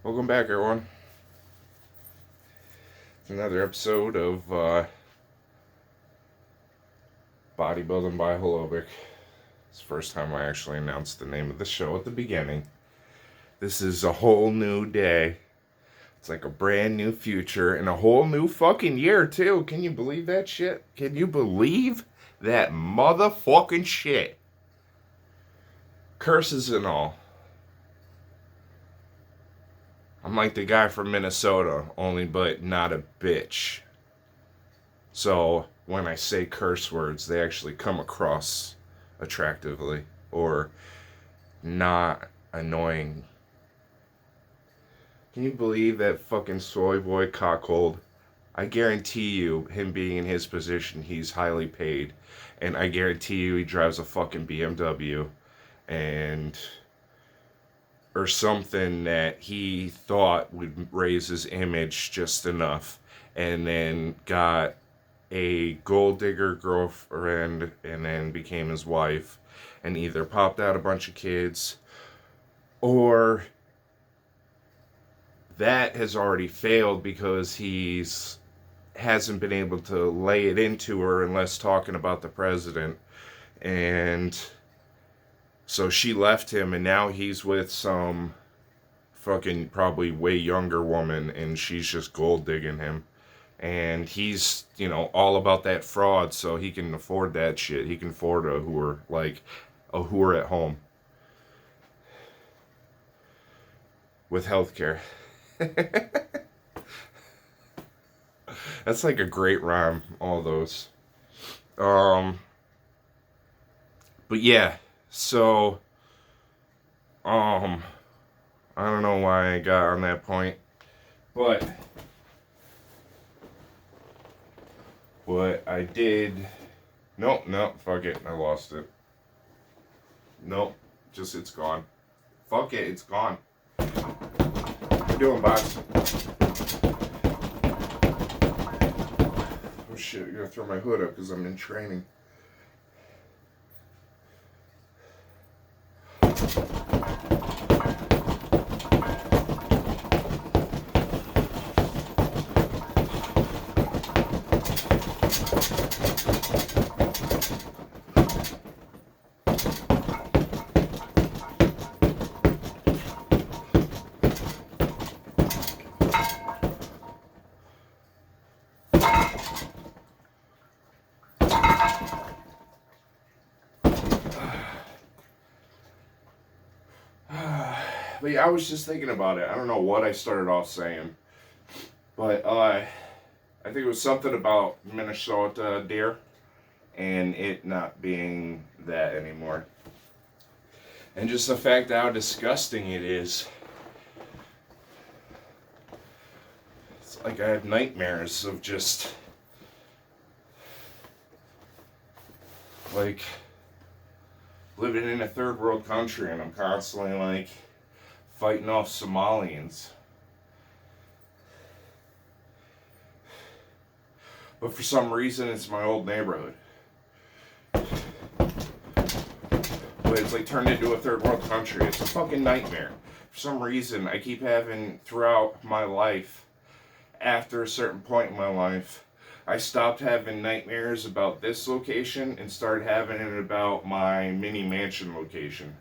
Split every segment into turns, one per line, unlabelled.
Welcome back, everyone. It's another episode of Bodybuilding by Holobic. It's the first time I actually announced the name of the show at the beginning. This is a whole new day. It's like a brand new future and a whole new fucking year, too. Can you believe that shit? Can you believe that motherfucking shit? Curses and all. I'm like the guy from Minnesota, only but not a bitch. So when I say curse words, they actually come across attractively or not annoying. Can you believe that fucking soy boy cockhold? I guarantee you, him being in his position, he's highly paid. And I guarantee you he drives a fucking BMW and or something that he thought would raise his image just enough, and then got a gold digger girlfriend and then became his wife, and either popped out a bunch of kids or that has already failed because he's hasn't been able to lay it into her unless talking about the president. And so she left him, and now he's with some fucking probably way younger woman, and she's just gold digging him. And he's, all about that fraud, so he can afford that shit. He can afford a whore, like a whore at home with healthcare. That's like a great rhyme, all those. Um, but yeah, so, um, I don't know why I got on that point, but what I did, nope, fuck it, I lost it. Nope, just it's gone. Fuck it, it's gone. What are you doing, box? Oh shit, you're gonna throw my hood up because I'm in training. But yeah, I was just thinking about it. I don't know what I started off saying, but I think it was something about Minnesota deer and it not being that anymore. And just the fact how disgusting it is. It's like I have nightmares of just like living in a third world country, and I'm constantly like fighting off Somalians. But for some reason, it's my old neighborhood. But it's like turned into a third world country. It's a fucking nightmare. For some reason, I keep having throughout my life, after a certain point in my life, I stopped having nightmares about this location and started having it about my mini mansion location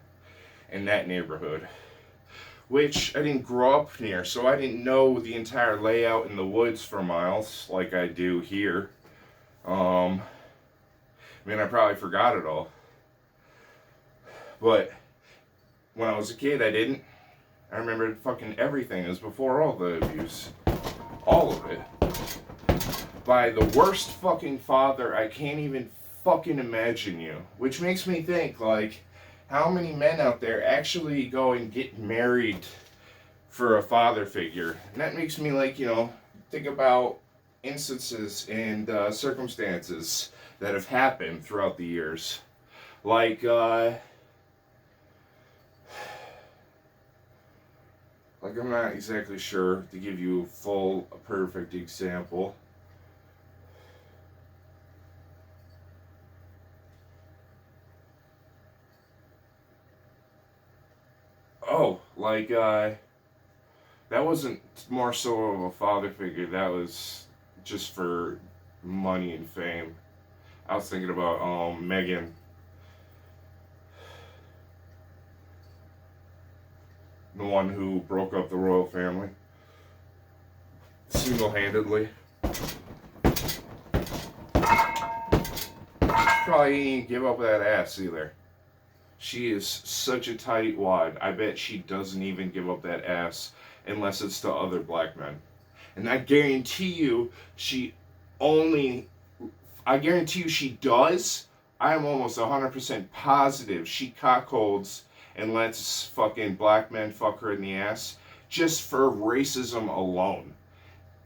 in that neighborhood, which I didn't grow up near, so I didn't know the entire layout in the woods for miles like I do here. I mean, I probably forgot it all. But when I was a kid, I didn't. I remembered fucking everything. It was before all the abuse. All of it. By the worst fucking father I can't even fucking imagine you. Which makes me think, like, how many men out there actually go and get married for a father figure? And that makes me, like, think about instances and circumstances that have happened throughout the years. Like, I'm not exactly sure to give you a perfect example. Oh, like, That wasn't more so of a father figure. That was just for money and fame. I was thinking about Meghan, the one who broke up the royal family single-handedly. Probably ain't give up that ass either. She is such a tight wad. I bet she doesn't even give up that ass unless it's to other black men. And I guarantee you I guarantee you she does. I am almost 100% positive she cockholds and lets fucking black men fuck her in the ass just for racism alone.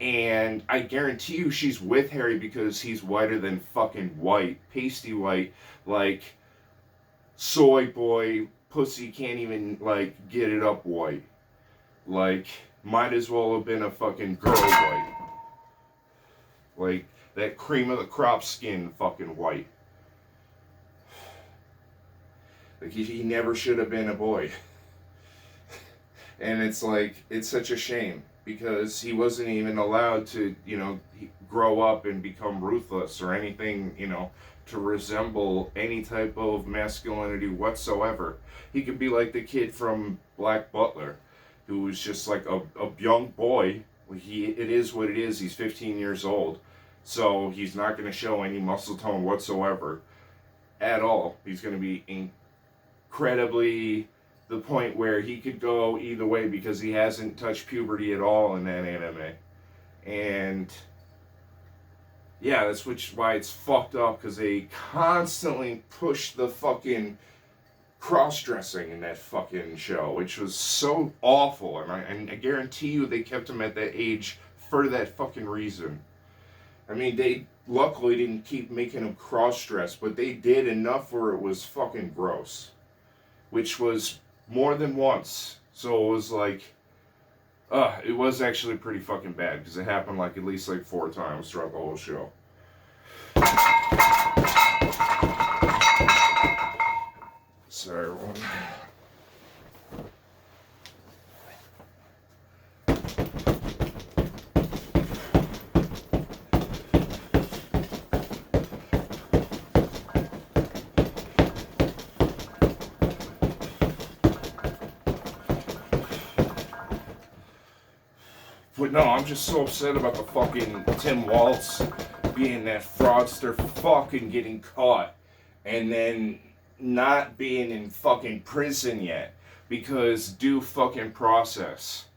And I guarantee you she's with Harry because he's whiter than fucking white. Pasty white. Like, soy boy, pussy can't even, like, get it up white. Like, might as well have been a fucking girl white. Like, that cream of the crop skin fucking white. Like, he never should have been a boy. And it's like, it's such a shame. Because he wasn't even allowed to, grow up and become ruthless or anything, to resemble any type of masculinity whatsoever. He could be like the kid from Black Butler, who was just like a young boy. It is what it is. He's 15 years old. So he's not going to show any muscle tone whatsoever at all. He's going to be incredibly the point where he could go either way because he hasn't touched puberty at all in that anime. And yeah, that's why it's fucked up, because they constantly push the fucking cross-dressing in that fucking show, which was so awful. And I guarantee you they kept him at that age for that fucking reason. I mean, they luckily didn't keep making him cross-dress, but they did enough where it was fucking gross. Which was more than once. So it was like, it was actually pretty fucking bad, because it happened like at least like 4 times throughout the whole show. Sorry, everyone. But no, I'm just so upset about the fucking Tim Waltz being that fraudster fucking getting caught and then not being in fucking prison yet because due fucking process.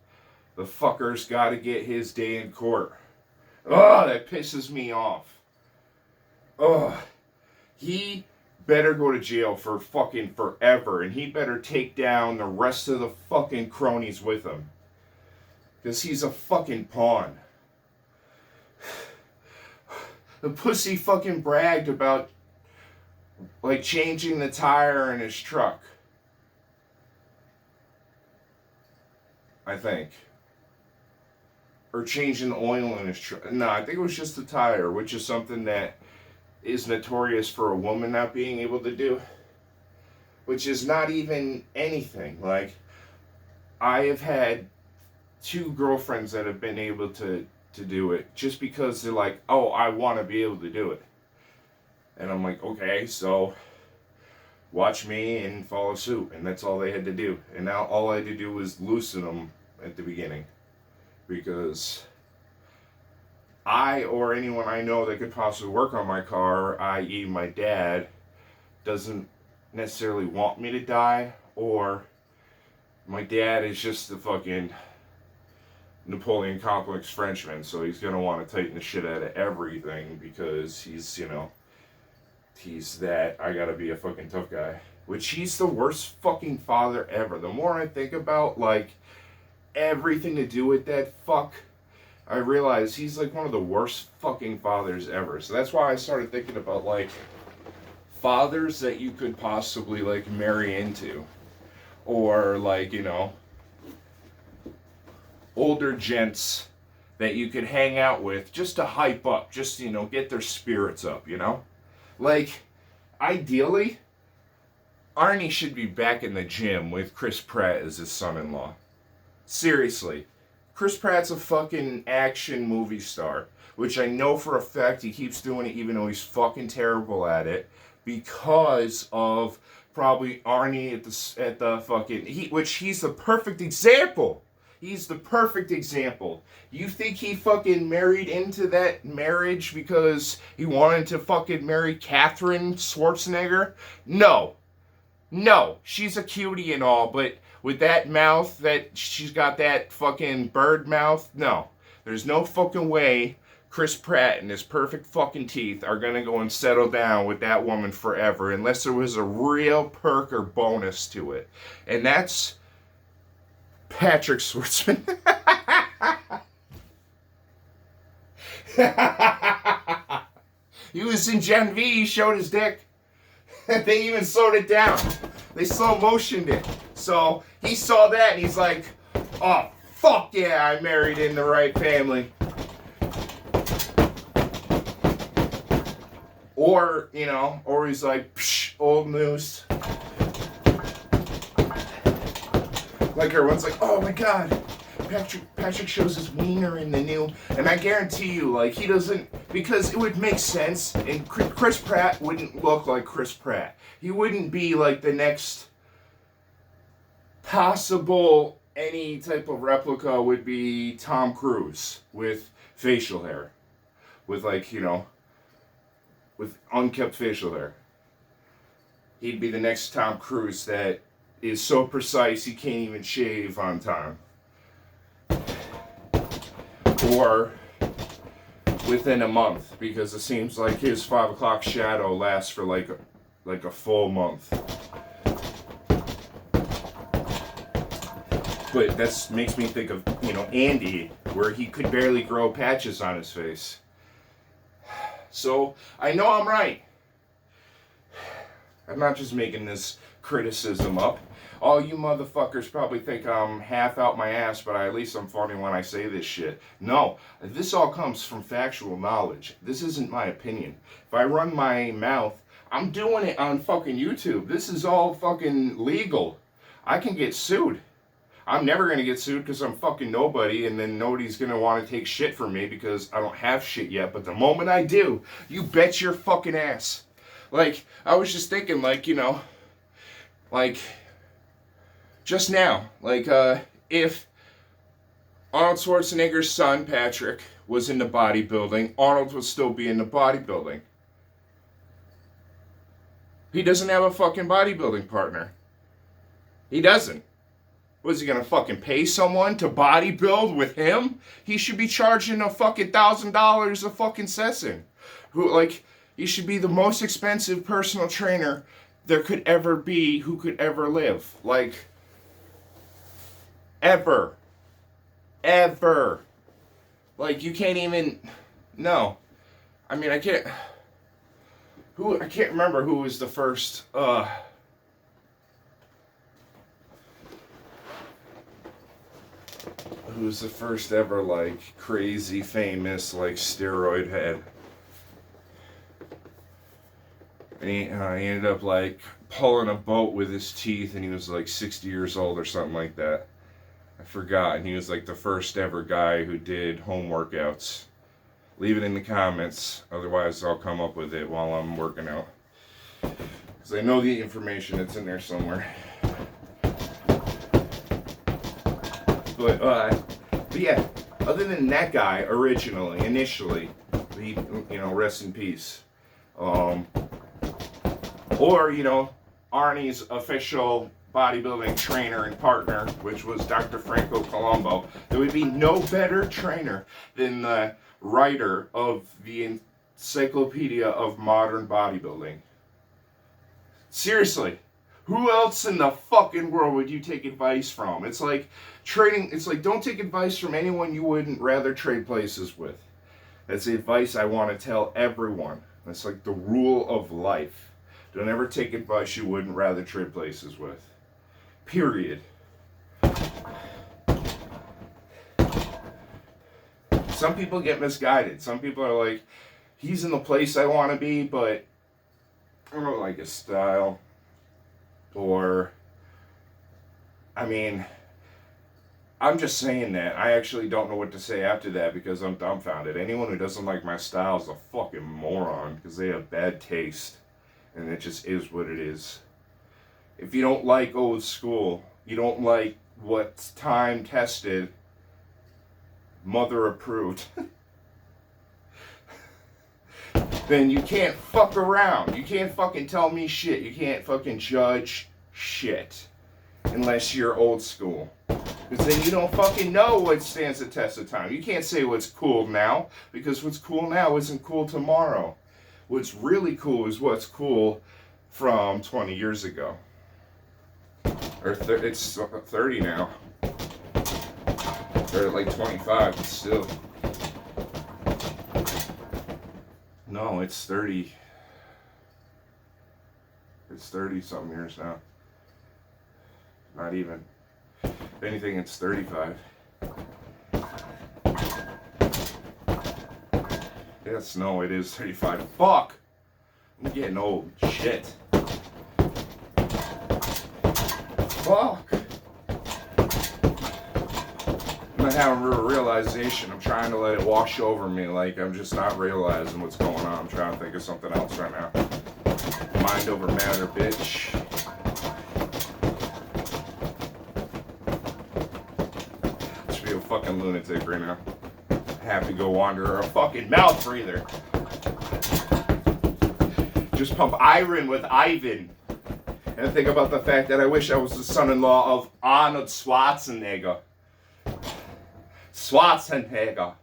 The fucker's gotta get his day in court. Ugh, that pisses me off. Ugh. He better go to jail for fucking forever, and he better take down the rest of the fucking cronies with him. Because he's a fucking pawn. The pussy fucking bragged about, like, changing the tire in his truck. I think. Or changing the oil in his truck. No, I think it was just the tire, which is something that is notorious for a woman not being able to do. Which is not even anything. Like, I have had 2 girlfriends that have been able to do it just because they're like, oh, I want to be able to do it. And I'm like, okay, so watch me and follow suit. And that's all they had to do. And now all I had to do was loosen them at the beginning. Because I, or anyone I know that could possibly work on my car, i.e. my dad, doesn't necessarily want me to die, or my dad is just the fucking Napoleon Complex Frenchman, so he's gonna want to tighten the shit out of everything because he's, he's that, I gotta be a fucking tough guy. Which he's the worst fucking father ever. The more I think about, like, everything to do with that fuck, I realize he's like one of the worst fucking fathers ever. So that's why I started thinking about, like, fathers that you could possibly, like, marry into. Or, like, older gents that you could hang out with just to hype up, just, get their spirits up, Like, ideally, Arnie should be back in the gym with Chris Pratt as his son-in-law. Seriously. Chris Pratt's a fucking action movie star, which I know for a fact he keeps doing it even though he's fucking terrible at it, because of probably Arnie at the fucking which he's the perfect example. He's the perfect example. You think he fucking married into that marriage because he wanted to fucking marry Catherine Schwarzenegger? No. No. She's a cutie and all, but with that mouth, that she's got that fucking bird mouth, no. There's no fucking way Chris Pratt and his perfect fucking teeth are gonna go and settle down with that woman forever unless there was a real perk or bonus to it. And that's Patrick Schwartzman. He was in Gen V, he showed his dick. They even slowed it down. They slow motioned it. So he saw that and he's like, oh, fuck yeah, I married in the right family. Or, you know, or he's like, psh, old news. Like everyone's like, oh my god, Patrick shows his wiener in the new, and I guarantee you, like, he doesn't, because it would make sense, and Chris Pratt wouldn't look like Chris Pratt. He wouldn't be like the next possible, any type of replica would be Tom Cruise with facial hair. With, like, you know, with unkept facial hair. He'd be the next Tom Cruise that is so precise he can't even shave on time. Or within a month, because it seems like his 5 o'clock shadow lasts for like a full month. But that makes me think of, you know, Andy, where he could barely grow patches on his face. So I know I'm right. I'm not just making this criticism up. All you motherfuckers probably think I'm half out my ass, but at least I'm funny when I say this shit. No, this all comes from factual knowledge. This isn't my opinion. If I run my mouth, I'm doing it on fucking YouTube. This is all fucking legal. I can get sued. I'm never gonna get sued because I'm fucking nobody, and then nobody's gonna want to take shit from me because I don't have shit yet. But the moment I do, you bet your fucking ass. Like, I was just thinking, like, you know, like, just now, like, if Arnold Schwarzenegger's son, Patrick, was into bodybuilding, Arnold would still be into bodybuilding. He doesn't have a fucking bodybuilding partner. He doesn't. Was he gonna fucking pay someone to bodybuild with him? He should be charging a fucking $1,000 a fucking session. Who, like, he should be the most expensive personal trainer there could ever be, who could ever live. Like, ever. Ever. Like, you can't even, no. I mean, I can't remember who was the first, who's the first ever, like, crazy famous, like, steroid head. And he ended up, like, pulling a boat with his teeth, and he was, like, 60 years old or something like that. I forgot. And he was, like, the first ever guy who did home workouts. Leave it in the comments. Otherwise, I'll come up with it while I'm working out. Because I know the information. It's in there somewhere. But yeah, other than that guy, initially, he, you know, rest in peace. Or, you know, Arnie's official bodybuilding trainer and partner, which was Dr. Franco Colombo. There would be no better trainer than the writer of the Encyclopedia of Modern Bodybuilding. Seriously. Who else in the fucking world would you take advice from? It's like trading, it's like don't take advice from anyone you wouldn't rather trade places with. That's the advice I want to tell everyone. That's like the rule of life. Don't ever take advice you wouldn't rather trade places with. Period. Some people get misguided. Some people are like, he's in the place I want to be, but I don't like his style. Or, I mean, I'm just saying that. I actually don't know what to say after that because I'm dumbfounded. Anyone who doesn't like my style is a fucking moron because they have bad taste. And it just is what it is. If you don't like old school, you don't like what's time tested, mother approved, then you can't fuck around. You can't fucking tell me shit. You can't fucking judge shit unless you're old school. Because then you don't fucking know what stands the test of time. You can't say what's cool now because what's cool now isn't cool tomorrow. What's really cool is what's cool from 20 years ago. Or it's 30 now. Or like 25, but still. No, it's 30. It's 30 something years now. Not even. If anything, it's 35. Yes, no, it is 35. Fuck! I'm getting old. Shit. Fuck! I'm not having a realization. I'm trying to let it wash over me. Like, I'm just not realizing what's going on. I'm trying to think of something else right now. Mind over matter, bitch. I should be a fucking lunatic right now. Have to go wander a fucking mouth breather. Just pump iron with Ivan. And think about the fact that I wish I was the son-in-law of Arnold Schwarzenegger. Schwarzenegger.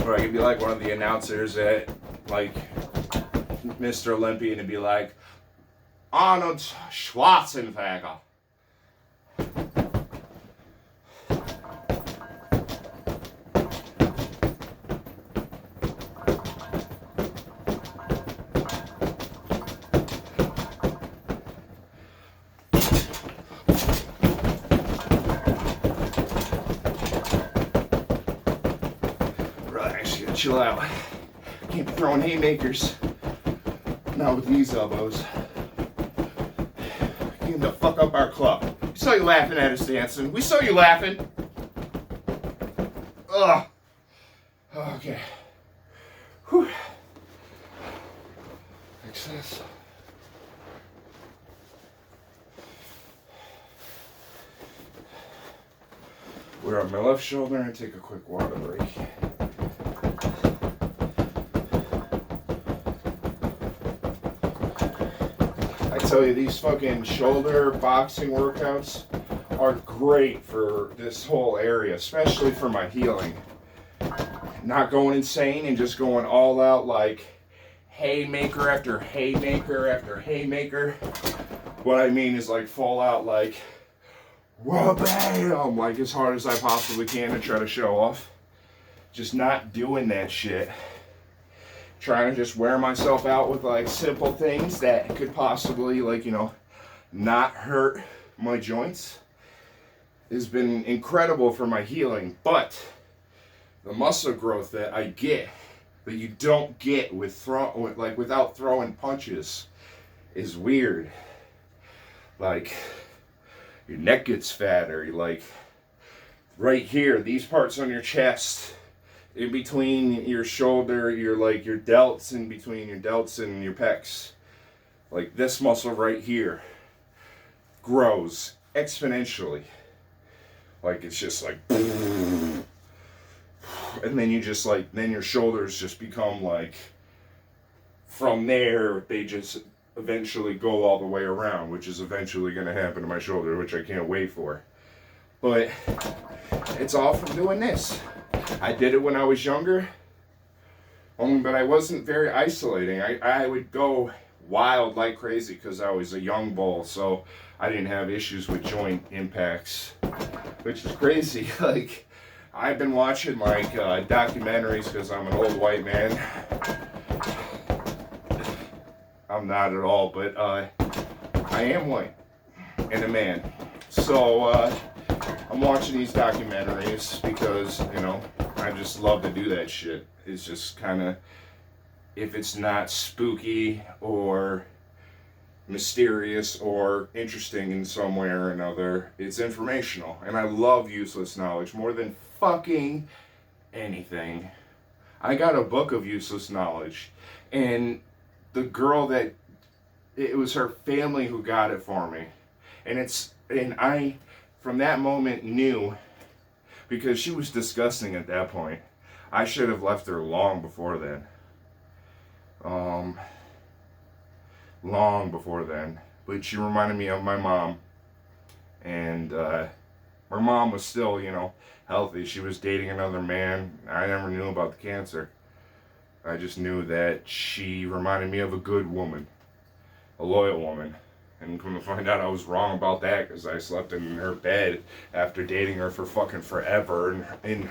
Or I could be like one of the announcers at, like, Mr. Olympia and be like, Arnold Schwarzenegger. Chill out. Can't be throwing haymakers. Not with these elbows. Getting the fuck up our club. We saw you laughing at us dancing. We saw you laughing. Ugh. Okay. Whew. Fix this. We're on my left shoulder and take a quick water break. I tell you, these fucking shoulder boxing workouts are great for this whole area, especially for my healing. Not going insane and just going all out like haymaker after haymaker after haymaker. What I mean is like fall out like, whoa, bam, like as hard as I possibly can to try to show off. Just not doing that shit. Trying to just wear myself out with like simple things that could possibly, like, you know, not hurt my joints has been incredible for my healing. But the muscle growth that I get, that you don't get with without throwing punches, is weird. Like, your neck gets fatter. You like right here, these parts on your chest, in between your shoulder, your delts, in between your delts and your pecs. Like this muscle right here grows exponentially. Like it's just like, and then you just like, then your shoulders just become like, from there, they just eventually go all the way around, which is eventually going to happen to my shoulder, which I can't wait for. But it's all from doing this. I did it when I was younger, but I wasn't very isolating. I would go wild like crazy because I was a young bull, so I didn't have issues with joint impacts, which is crazy. Like, I've been watching like documentaries because I'm an old white man. I'm not at all, but I am white and a man. So I'm watching these documentaries because, you know, I just love to do that shit. It's just kind of, if it's not spooky or mysterious or interesting in some way or another. It's informational, and I love useless knowledge more than fucking anything. I got a book of useless knowledge, and the girl that it was her family who got it for me, and I from that moment knew, because she was disgusting at that point. I should have left her long before then. Long before then. But she reminded me of my mom. And her mom was still, healthy. She was dating another man. I never knew about the cancer. I just knew that she reminded me of a good woman. A loyal woman. And come to find out I was wrong about that, because I slept in her bed after dating her for fucking forever. And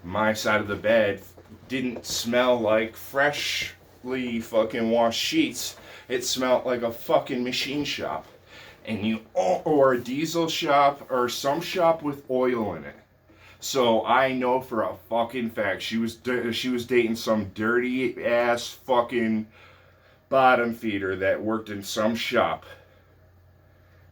my side of the bed didn't smell like freshly fucking washed sheets. It smelled like a fucking machine shop. Or a diesel shop, or some shop with oil in it. So I know for a fucking fact she was dating some dirty ass fucking bottom feeder that worked in some shop.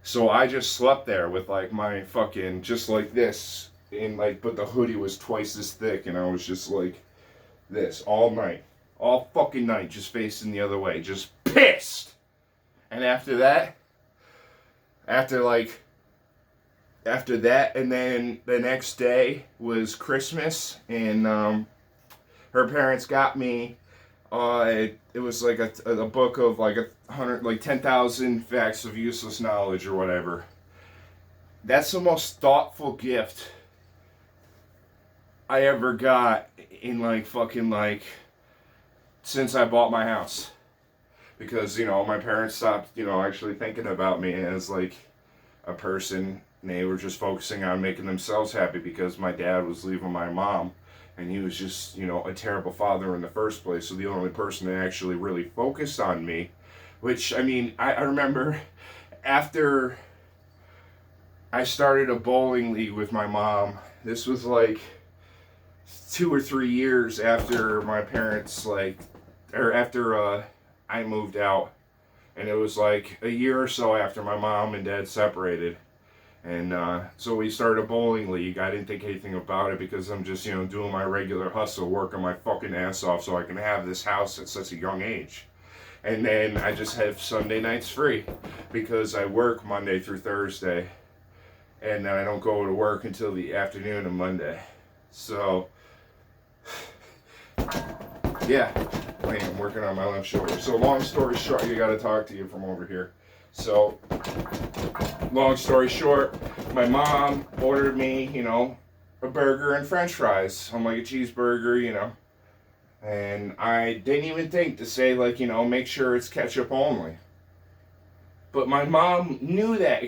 So I just slept there with like my fucking, just like this, but the hoodie was twice as thick, and I was just like this all night. All fucking night, just facing the other way, just pissed. And after that, and then the next day was Christmas, and her parents got me, it was like a book of like 10,000 facts of useless knowledge or whatever. That's the most thoughtful gift I ever got in since I bought my house. Because, my parents stopped, actually thinking about me as like a person. They were just focusing on making themselves happy, because my dad was leaving my mom. And he was just, a terrible father in the first place. So the only person that actually really focused on me, which, I remember after I started a bowling league with my mom, this was like 2 or 3 years after my parents, after I moved out. And it was like a year or so after my mom and dad separated. And so we started a bowling league. I didn't think anything about it, because I'm just, doing my regular hustle, working my fucking ass off so I can have this house at such a young age. And then I just have Sunday nights free, because I work Monday through Thursday. And then I don't go to work until the afternoon of Monday. So, yeah. I'm working on my left shoulder. So long story short, you gotta talk to you from over here. So, long story short, my mom ordered me, a burger and french fries. I'm like a cheeseburger, And I didn't even think to say, make sure it's ketchup only. But my mom knew that,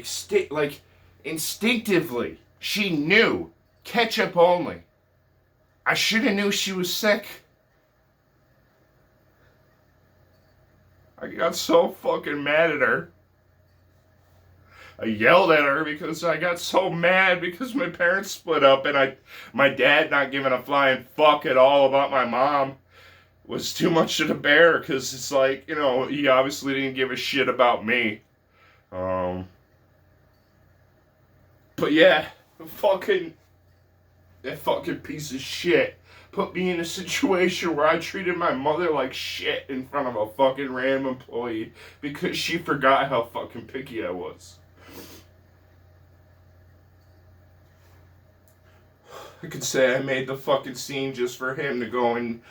instinctively. She knew ketchup only. I should have knew she was sick. I got so fucking mad at her. I yelled at her because I got so mad because my parents split up, and my dad not giving a flying fuck at all about my mom was too much to bear, because it's like, he obviously didn't give a shit about me. But yeah, that fucking piece of shit put me in a situation where I treated my mother like shit in front of a fucking random employee because she forgot how fucking picky I was. I could say I made the fucking scene just for him to go and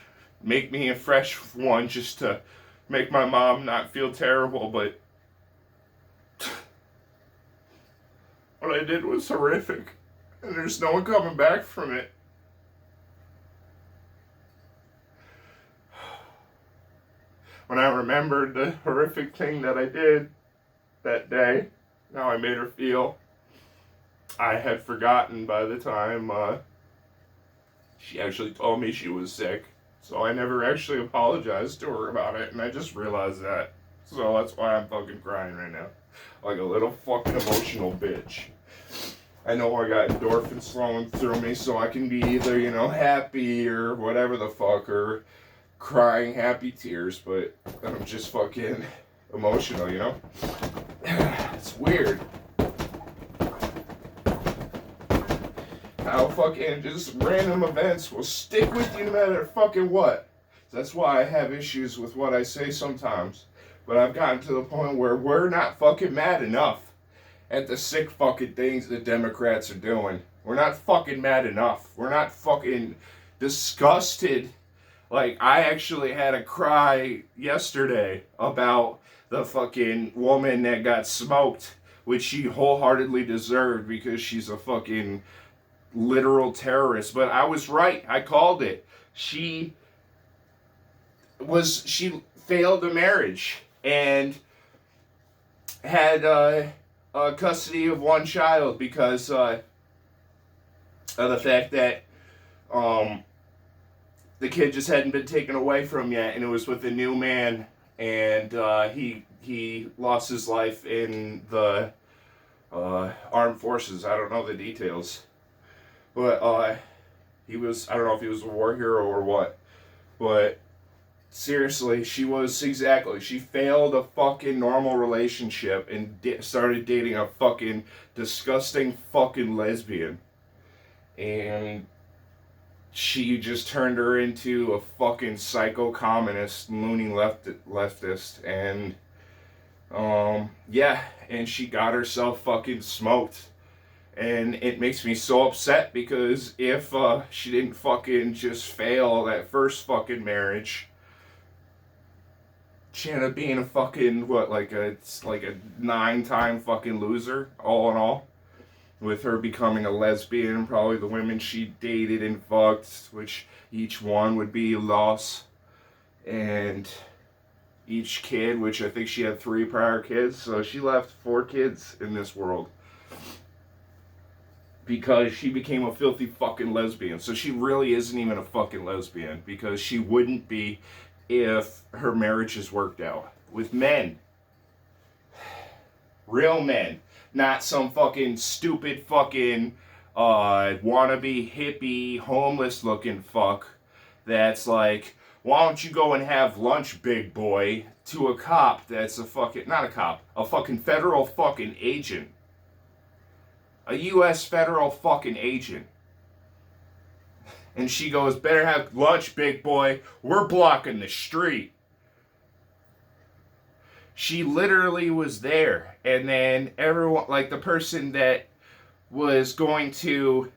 make me a fresh one, just to make my mom not feel terrible, but what I did was horrific, and there's no one coming back from it. When I remembered the horrific thing that I did that day, how I made her feel, I had forgotten by the time she actually told me she was sick. So I never actually apologized to her about it, and I just realized that. So that's why I'm fucking crying right now. Like a little fucking emotional bitch. I know I got endorphins flowing through me, so I can be either, happy or whatever the fuck, or crying happy tears, but I'm just fucking emotional, you know? It's weird. How fucking just random events will stick with you no matter fucking what. That's why I have issues with what I say sometimes. But I've gotten to the point where we're not fucking mad enough at the sick fucking things the Democrats are doing. We're not fucking mad enough. We're not fucking disgusted. Like, I actually had a cry yesterday about the fucking woman that got smoked, which she wholeheartedly deserved because she's a fucking literal terrorist. But I was right. I called it. She failed the marriage and had custody of one child because of the fact that the kid just hadn't been taken away from yet, and it was with a new man, and he lost his life in the armed forces. I don't know the details, but he was, I don't know if he was a war hero or what, but seriously, she failed a fucking normal relationship and started dating a fucking disgusting fucking lesbian. And she just turned her into a fucking psycho communist, mooning leftist. And, yeah, and she got herself fucking smoked. And it makes me so upset because if she didn't fucking just fail that first fucking marriage, she ended up being a fucking, like a 9-time fucking loser, all in all. With her becoming a lesbian, probably the women she dated and fucked, which each one would be a loss. And each kid, which I think she had 3 prior kids, so she left 4 kids in this world. Because she became a filthy fucking lesbian. So she really isn't even a fucking lesbian, because she wouldn't be if her marriages worked out with men. Real men. Not some fucking stupid fucking wannabe hippie homeless looking fuck that's like, why don't you go and have lunch, big boy, to a cop that's a fucking, not a cop, a fucking federal fucking agent. A U.S. federal fucking agent. And she goes, better have lunch, big boy. We're blocking the street. She literally was there. And then everyone, like the person that was going to,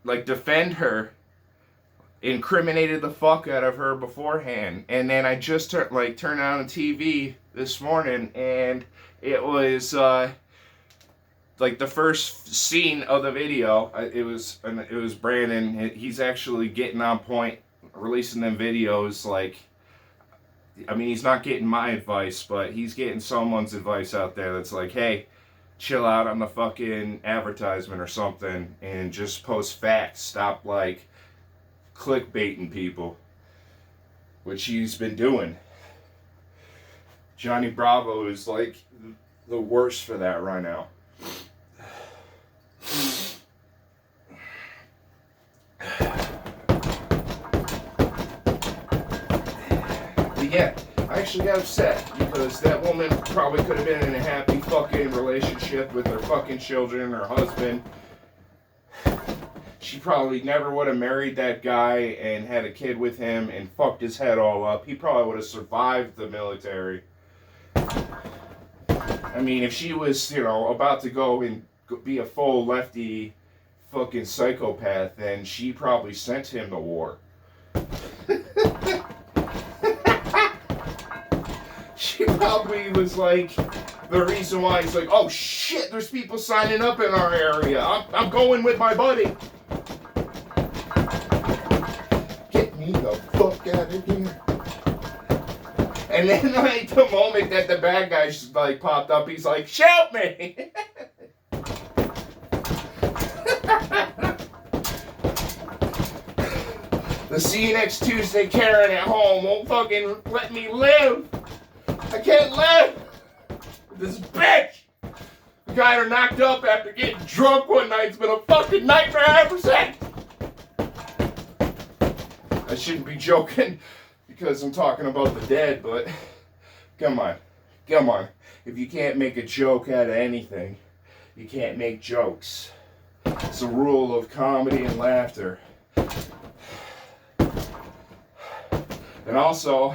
defend her, incriminated the fuck out of her beforehand. And then I just turned on the TV this morning, and it was, the first scene of the video, it was Brandon. He's actually getting on point, releasing them videos. He's not getting my advice, but he's getting someone's advice out there that's like, hey, chill out on the fucking advertisement or something, and just post facts. Stop clickbaiting people, which he's been doing. Johnny Bravo is the worst for that right now. Yeah, I actually got upset because that woman probably could have been in a happy fucking relationship with her fucking children, her husband. She probably never would have married that guy and had a kid with him and fucked his head all up. He probably would have survived the military. I mean, if she was, about to go and be a full lefty fucking psychopath, then she probably sent him to war. She probably was the reason why he's like, oh shit, there's people signing up in our area. I'm going with my buddy. Get me the fuck out of here. And then the moment that the bad guy popped up, he's like, shoot me. The see you next Tuesday Karen at home won't fucking let me live. I can't live with this bitch. The guy her knocked up after getting drunk one night's been a fucking nightmare ever since. I shouldn't be joking because I'm talking about the dead, but Come on. Come on. If you can't make a joke out of anything, you can't make jokes. It's a rule of comedy and laughter. And also,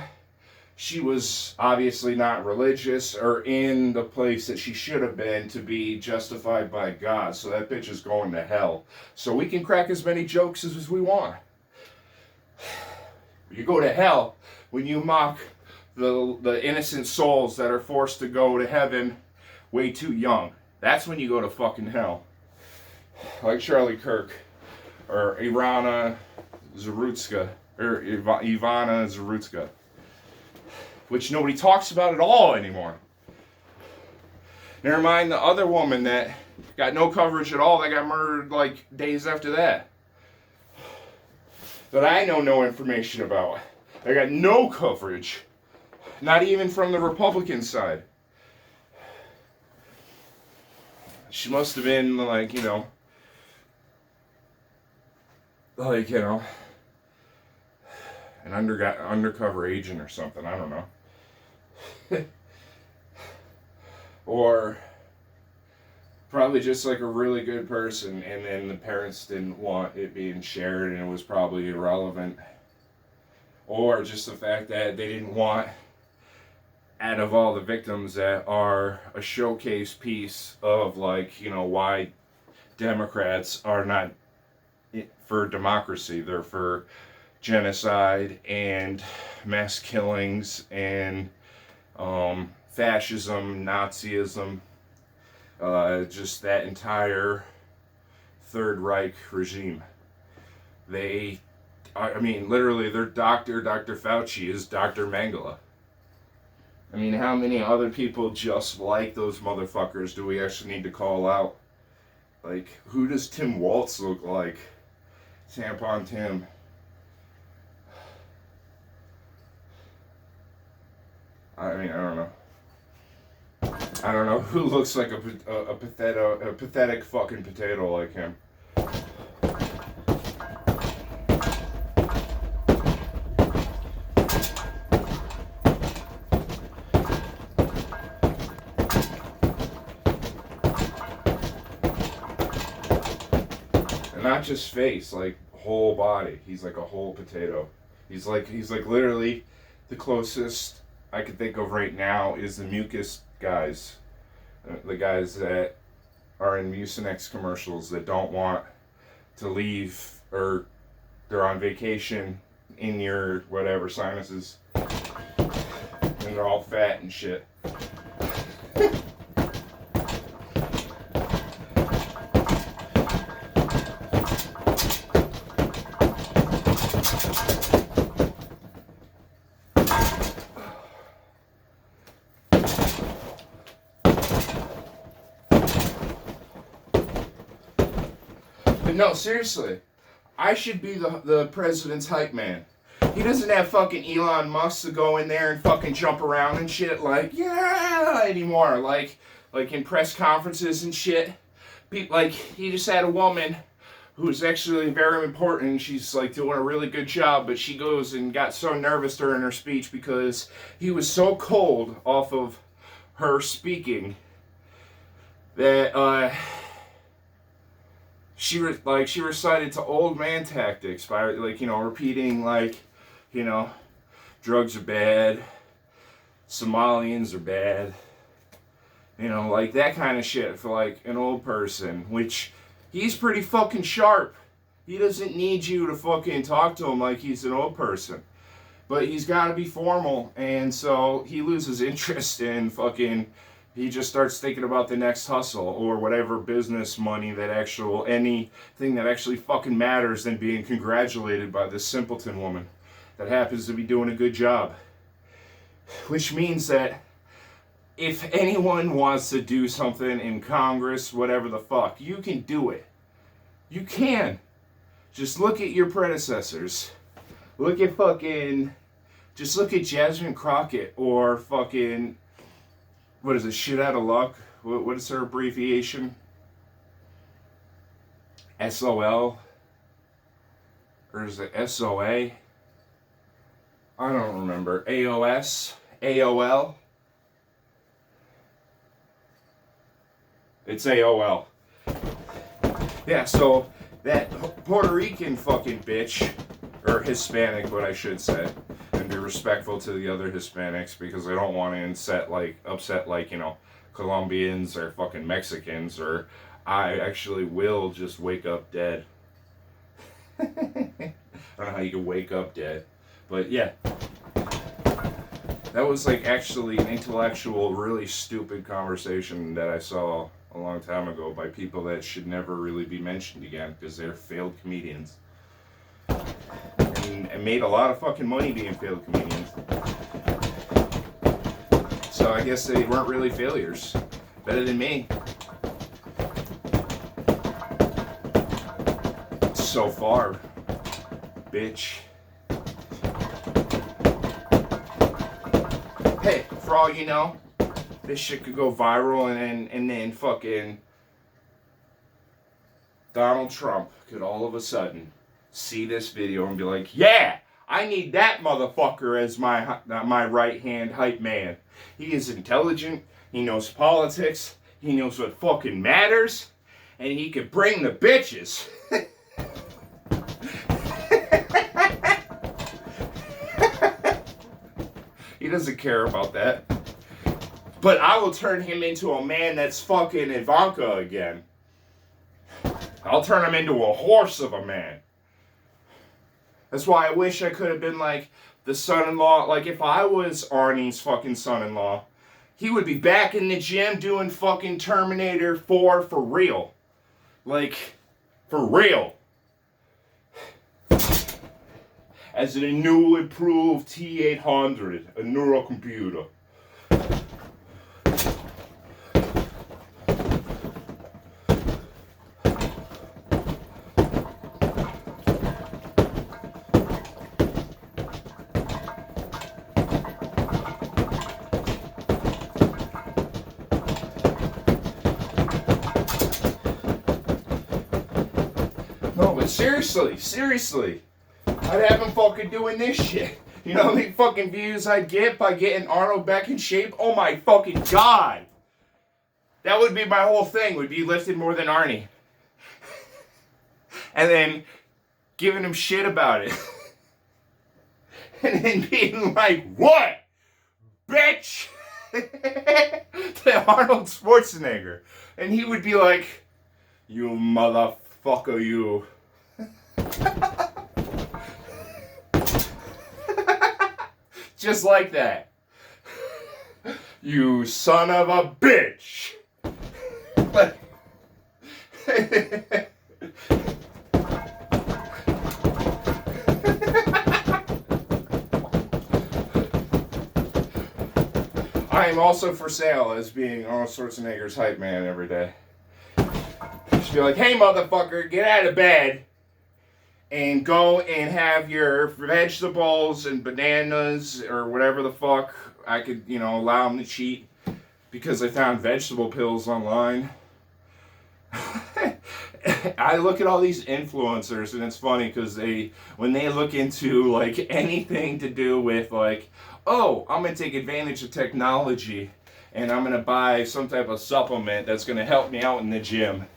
she was obviously not religious or in the place that she should have been to be justified by God. So that bitch is going to hell. So we can crack as many jokes as we want. You go to hell when you mock the innocent souls that are forced to go to heaven way too young. That's when you go to fucking hell. Like Charlie Kirk or Ivana Zarutska or Ivana Zarutska, which nobody talks about at all anymore. Never mind the other woman that got no coverage at all that got murdered like days after that. That I know no information about. I got no coverage. Not even from the Republican side. She must have been like, an undercover agent or something. I don't know. Or probably just like a really good person, and then the parents didn't want it being shared and it was probably irrelevant. Or just the fact that they didn't want, out of all the victims that are a showcase piece of why Democrats are not for democracy. They're for genocide and mass killings and fascism, Nazism, just that entire Third Reich regime. Literally, their doctor, Dr. Fauci, is Dr. Mengele. I mean, how many other people just like those motherfuckers do we actually need to call out? Like, who does Tim Waltz look like? Tampon Tim. I don't know. I don't know who looks like a pathetic fucking potato like him. Not just face, like whole body. He's like a whole potato. He's like literally the closest I could think of right now is the mucus guys. The guys that are in Mucinex commercials that don't want to leave, or they're on vacation in your whatever sinuses and they're all fat and shit. But no, seriously, I should be the president's hype man. He doesn't have fucking Elon Musk to go in there and fucking jump around and shit anymore. Like in press conferences and shit. He just had a woman who's actually very important. She's like doing a really good job, but she goes and got so nervous during her speech because he was so cold off of her speaking that she recited to old man tactics by repeating drugs are bad, Somalians are bad, that kind of shit for like an old person, which he's pretty fucking sharp. He doesn't need you to fucking talk to him like he's an old person. But he's got to be formal, and so he loses interest in he just starts thinking about the next hustle or whatever business money anything that actually fucking matters than being congratulated by this simpleton woman that happens to be doing a good job. Which means that if anyone wants to do something in Congress, whatever the fuck, you can do it. You can. Just look at your predecessors. Just look at Jasmine Crockett or fucking, what is it, shit out of luck? What is her abbreviation? SOL? Or is it SOA? I don't remember. AOS? AOL? It's AOL. Yeah, so that Puerto Rican fucking bitch, or Hispanic, what I should say, and be respectful to the other Hispanics because I don't want to upset Colombians or fucking Mexicans, or I actually will just wake up dead. I don't know how you can wake up dead, but yeah. That was actually an intellectual, really stupid conversation that I saw a long time ago by people that should never really be mentioned again because they're failed comedians. And made a lot of fucking money being failed comedians. So I guess they weren't really failures. Better than me. So far, bitch. Hey, for all you know, this shit could go viral and then fucking Donald Trump could all of a sudden see this video and be like, yeah, I need that motherfucker as my right-hand hype man. He is intelligent, he knows politics, he knows what fucking matters, and he could bring the bitches. He doesn't care about that. But I will turn him into a man that's fucking Ivanka again. I'll turn him into a horse of a man. That's why I wish I could have been like the son-in-law. Like if I was Arnie's fucking son-in-law, he would be back in the gym doing fucking Terminator 4 for real. Like, for real. As in a new improved T800, a neural computer. No, but seriously. I'd have him fucking doing this shit. You know how many fucking views I'd get by getting Arnold back in shape? Oh my fucking god! That would be my whole thing, would be lifting more than Arnie. And then giving him shit about it. And then being like, what? Bitch! To Arnold Schwarzenegger. And he would be like, you motherfucker, you. Just like that. You son of a bitch. I am also for sale as being Arnold Schwarzenegger's hype man every day. Just be like, hey motherfucker, get out of bed and go and have your vegetables and bananas or whatever the fuck I could, allow them to cheat because I found vegetable pills online. I look at all these influencers and it's funny because when they look into anything to do with oh, I'm going to take advantage of technology and I'm going to buy some type of supplement that's going to help me out in the gym.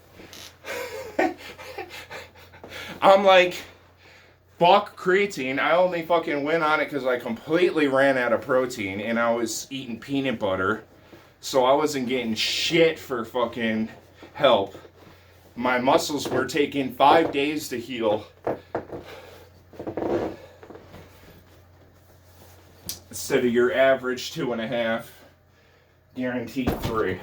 I'm like, fuck creatine. I only fucking went on it because I completely ran out of protein and I was eating peanut butter. So I wasn't getting shit for fucking help. My muscles were taking 5 days to heal. Instead of your average 2.5, guaranteed 3.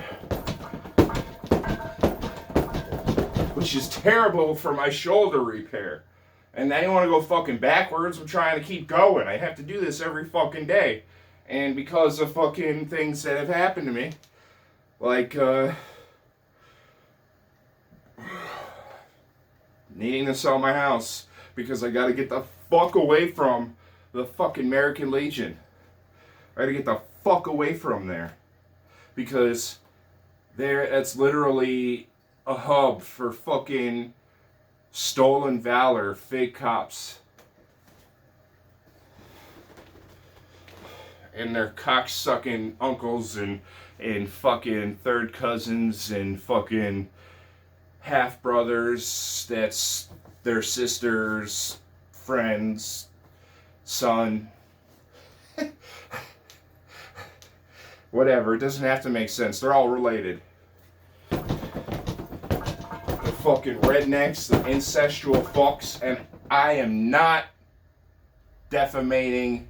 Which is terrible for my shoulder repair. And I don't want to go fucking backwards. I'm trying to keep going. I have to do this every fucking day. And because of fucking things that have happened to me, needing to sell my house because I gotta get the fuck away from the fucking American Legion. I gotta get the fuck away from there. Because that's literally a hub for fucking stolen valor, fake cops. And their cock-sucking uncles and and fucking third cousins and fucking half brothers that's their sister's friend's son. Whatever, it doesn't have to make sense. They're all related. They're fucking rednecks, they're incestual fucks, and I am not defamating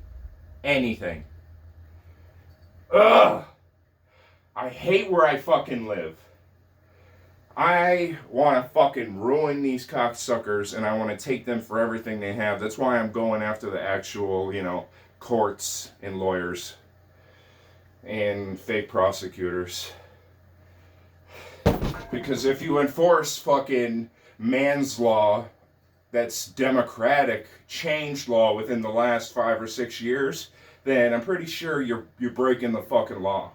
anything. Ugh! I hate where I fucking live. I want to fucking ruin these cocksuckers, and I want to take them for everything they have. That's why I'm going after the actual, courts and lawyers and fake prosecutors. Because if you enforce fucking man's law, that's democratic, changed law within the last 5 or 6 years, then I'm pretty sure you're breaking the fucking law.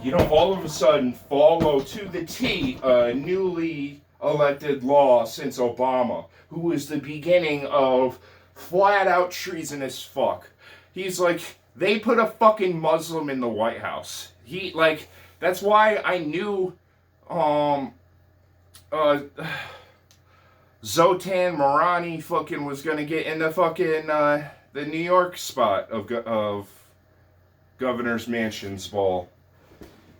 You don't all of a sudden follow to the T a newly elected law since Obama, who was the beginning of flat out treasonous fuck. He's like, they put a fucking Muslim in the White House. That's why I knew, Zoltan Marani fucking was gonna get in the fucking, the New York spot of Governor's Mansion's ball.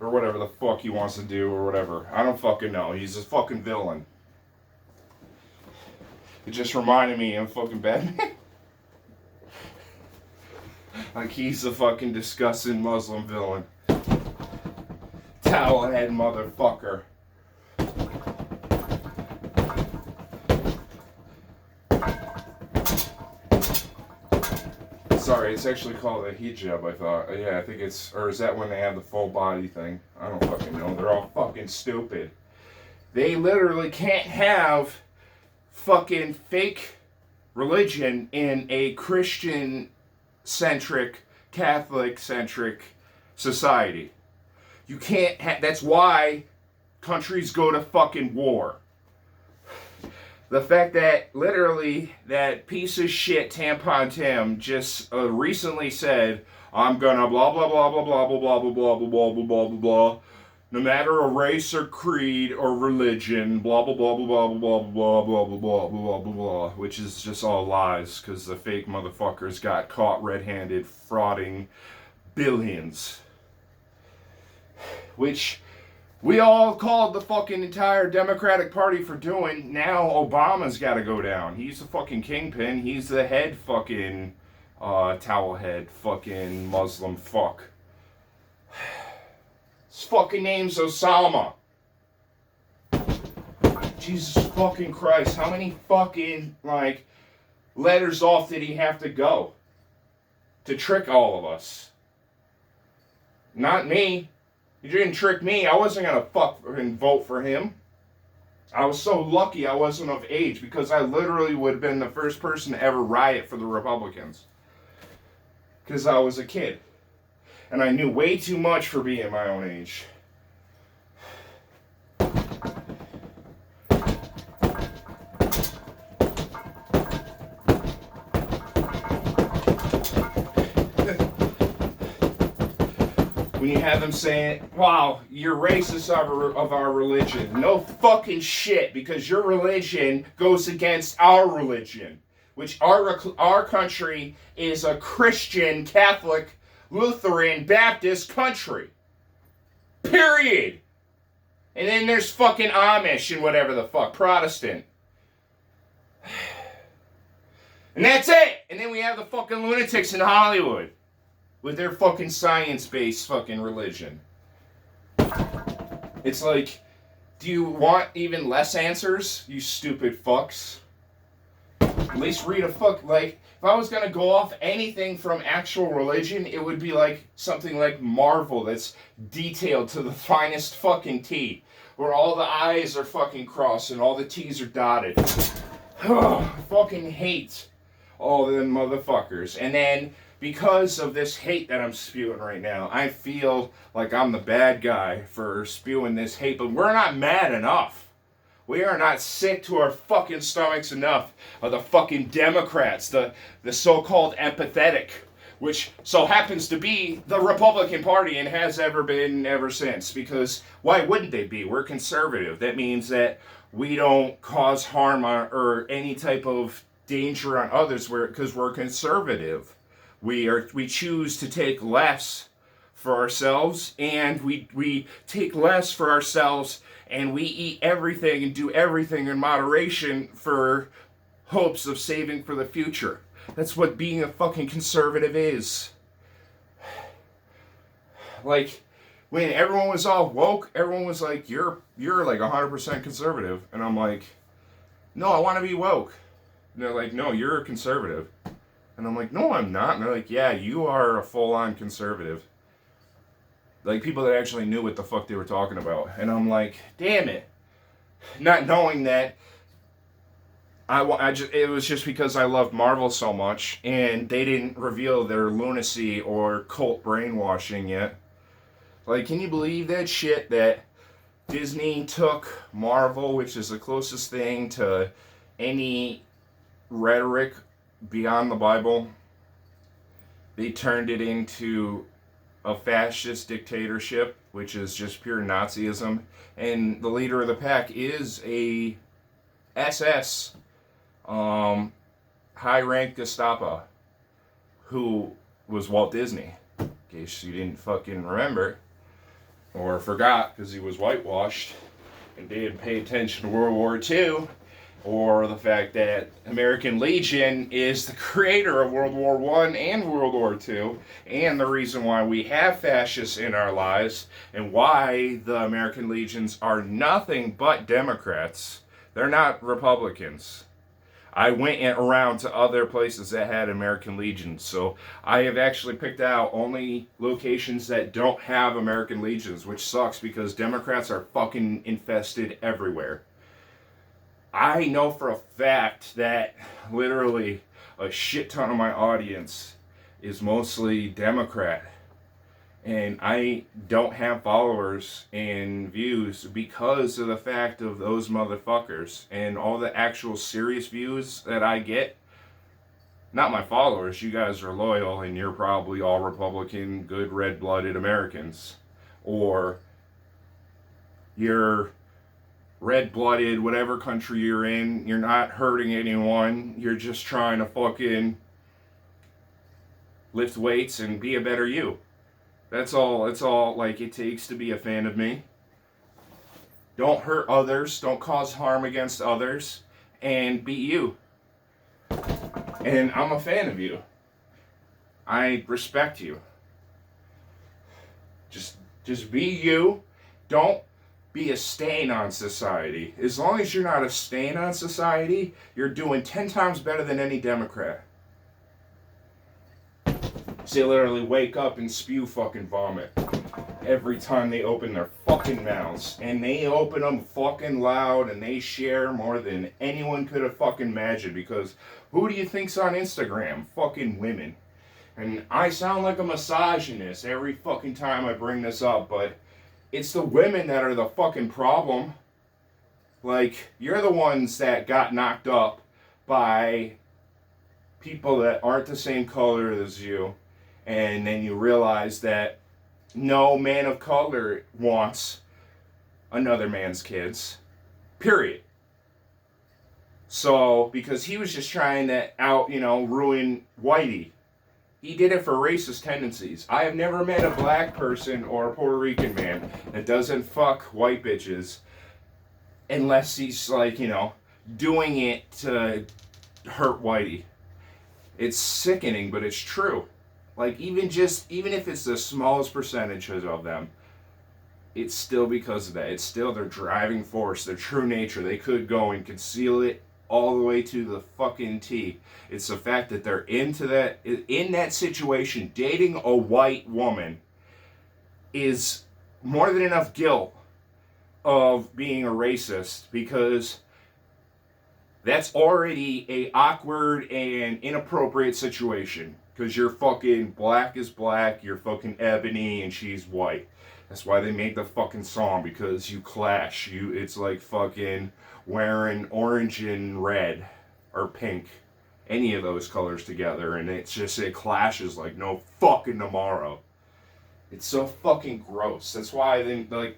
Or whatever the fuck he wants to do, or whatever. I don't fucking know. He's a fucking villain. It just reminded me of fucking Batman. Like he's a fucking disgusting Muslim villain. Towel head motherfucker. Sorry, it's actually called a hijab, I thought. Yeah, I think it's, or is that when they have the full body thing? I don't fucking know. They're all fucking stupid. They literally can't have fucking fake religion in a Christian-centric, Catholic-centric society. You can't have, that's why countries go to fucking war. The fact that literally that piece of shit Tampon Tim just recently said, I'm gonna blah blah blah blah blah blah blah blah blah blah blah blah blah blah, no matter a race or creed or religion, blah blah blah blah blah blah blah blah blah blah blah blah blah, which is just all lies because the fake motherfuckers got caught red-handed frauding billions, which we all called the fucking entire Democratic Party for doing. Now Obama's got to go down. He's the fucking kingpin. He's the head fucking towel head fucking Muslim fuck. His fucking name's Osama. Jesus fucking Christ. How many fucking, letters off did he have to go to trick all of us? Not me. You didn't trick me. I wasn't going to fucking vote for him. I was so lucky I wasn't of age because I literally would have been the first person to ever riot for the Republicans. Because I was a kid. And I knew way too much for being my own age. When you have them saying, wow, you're racist of our religion. No fucking shit, because your religion goes against our religion. Which our country is a Christian, Catholic, Lutheran, Baptist country. Period. And then there's fucking Amish and whatever the fuck, Protestant. And that's it. And then we have the fucking lunatics in Hollywood. With their fucking science-based fucking religion. It's like, do you want even less answers, you stupid fucks? At least read a fuck, if I was gonna go off anything from actual religion, it would be something like Marvel that's detailed to the finest fucking T. Where all the I's are fucking crossed and all the T's are dotted. I fucking hate all them motherfuckers. And then, because of this hate that I'm spewing right now, I feel like I'm the bad guy for spewing this hate, but we're not mad enough. We are not sick to our fucking stomachs enough of the fucking Democrats, the so-called empathetic. which so happens to be the Republican Party and has ever been ever since. Because why wouldn't they be? We're conservative. That means that we don't cause harm or any type of danger on others because we're conservative. We choose to take less for ourselves, and we take less for ourselves, and we eat everything and do everything in moderation for hopes of saving for the future. That's what being a fucking conservative is. Like, when everyone was all woke, everyone was like, you're like 100% conservative. And I'm like, no, I want to be woke. And they're like, no, you're a conservative. And I'm like, no, I'm not. And they're like, yeah, you are a full-on conservative. Like, people that actually knew what the fuck they were talking about. And I'm like, damn it. Not knowing that it was just because I loved Marvel so much, and they didn't reveal their lunacy or cult brainwashing yet. Like, can you believe that shit that Disney took Marvel, which is the closest thing to any rhetoric beyond the Bible? They turned it into a fascist dictatorship, which is just pure Nazism, and the leader of the pack is a SS, high-ranked Gestapo, who was Walt Disney, in case you didn't fucking remember, or forgot, because he was whitewashed, and didn't pay attention to World War II, or the fact that American Legion is the creator of World War I and World War II, and the reason why we have fascists in our lives, and why the American Legions are nothing but Democrats. They're not Republicans. I went around to other places that had American Legions, so I have actually picked out only locations that don't have American Legions, which sucks because Democrats are fucking infested everywhere. I know for a fact that literally a shit ton of my audience is mostly Democrat. And I don't have followers and views because of the fact of those motherfuckers. And all the actual serious views that I get, not my followers, you guys are loyal and you're probably all Republican, good red-blooded Americans. Or you're red-blooded, whatever country you're in, you're not hurting anyone, you're just trying to fucking lift weights and be a better you. That's all like it takes to be a fan of me. Don't hurt others, don't cause harm against others, and be you. And I'm a fan of you. I respect you. Just be you. Don't be a stain on society. As long as you're not a stain on society, you're doing 10 times better than any Democrat. They literally wake up and spew fucking vomit every time they open their fucking mouths. And they open them fucking loud and they share more than anyone could have fucking imagined. Because who do you think's on Instagram? Fucking women. And I sound like a misogynist every fucking time I bring this up, but it's the women that are the fucking problem. Like, you're the ones that got knocked up by people that aren't the same color as you. And then you realize that no man of color wants another man's kids. Period. So, because he was just trying to ruin Whitey. He did it for racist tendencies. I have never met a black person or a Puerto Rican man that doesn't fuck white bitches unless he's doing it to hurt Whitey. It's sickening, but it's true. Like, even if it's the smallest percentage of them, it's still because of that. It's still their driving force, their true nature. They could go and conceal it all the way to the fucking T. It's the fact that they're in that situation, dating a white woman is more than enough guilt of being a racist, because that's already a awkward and inappropriate situation. Because you're fucking black is black, you're fucking ebony, and she's white. That's why they made the fucking song, because you clash. It's like fucking wearing orange and red, or pink, any of those colors together, and it clashes like no fucking tomorrow. It's so fucking gross. That's why I think like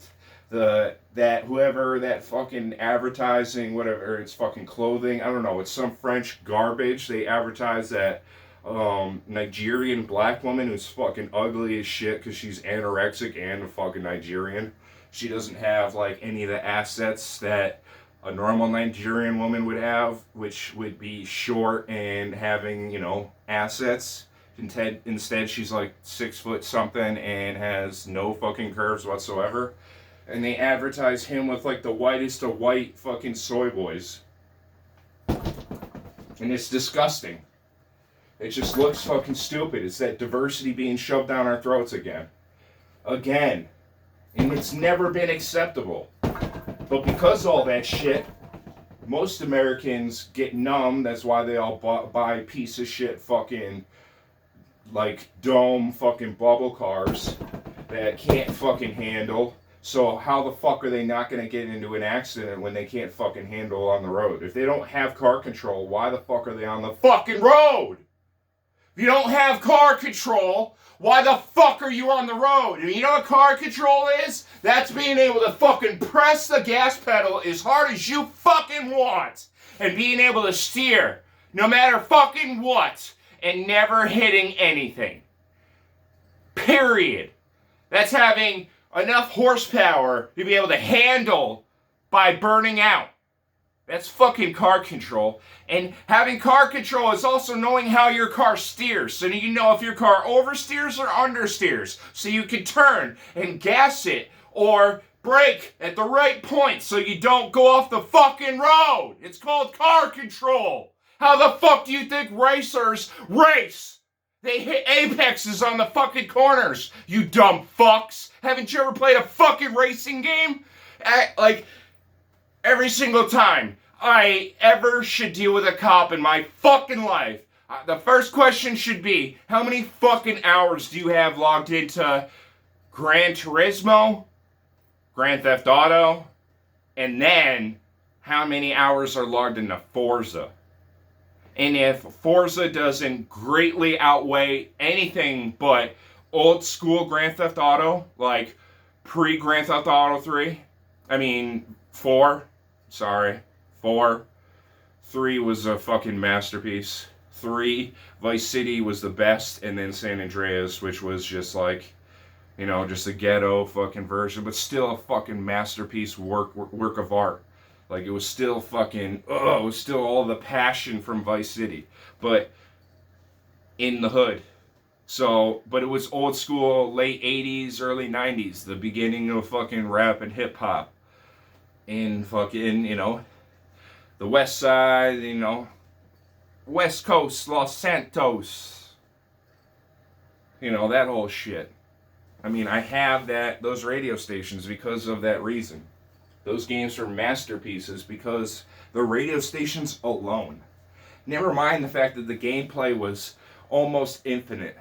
whoever that fucking advertising, whatever, it's fucking clothing, I don't know, it's some French garbage. They advertise that Nigerian black woman who's fucking ugly as shit because she's anorexic and a fucking Nigerian. She doesn't have like any of the assets that a normal Nigerian woman would have, which would be short and having, assets. Instead, she's like 6 foot something and has no fucking curves whatsoever. And they advertise him with like the whitest of white fucking soy boys. And it's disgusting. It just looks fucking stupid. It's that diversity being shoved down our throats again. Again. And it's never been acceptable. But because of all that shit, most Americans get numb. That's why they all buy piece of shit fucking like dome fucking bubble cars that can't fucking handle. So how the fuck are they not going to get into an accident when they can't fucking handle on the road? If they don't have car control, why the fuck are they on the fucking road? If you don't have car control, why the fuck are you on the road? And you know what car control is? That's being able to fucking press the gas pedal as hard as you fucking want. And being able to steer no matter fucking what. And never hitting anything. Period. That's having enough horsepower to be able to handle by burning out. That's fucking car control. And having car control is also knowing how your car steers. So you know if your car oversteers or understeers. So you can turn and gas it or brake at the right point so you don't go off the fucking road. It's called car control. How the fuck do you think racers race? They hit apexes on the fucking corners, you dumb fucks. Haven't you ever played a fucking racing game? Like, every single time I ever should deal with a cop in my fucking life, the first question should be, how many fucking hours do you have logged into Gran Turismo, Grand Theft Auto, and then how many hours are logged into Forza? And if Forza doesn't greatly outweigh anything but old school Grand Theft Auto, like pre-Grand Theft Auto 4, 3 was a fucking masterpiece. 3, Vice City was the best, and then San Andreas, which was just like, just a ghetto fucking version, but still a fucking masterpiece work of art. Like, it was still fucking, it was still all the passion from Vice City, but in the hood. So, but it was old school, late 80s, early 90s, the beginning of fucking rap and hip hop. In fucking, the West Side, West Coast, Los Santos. That whole shit. I mean, I have those radio stations because of that reason. Those games are masterpieces because the radio stations alone. Never mind the fact that the gameplay was almost infinite.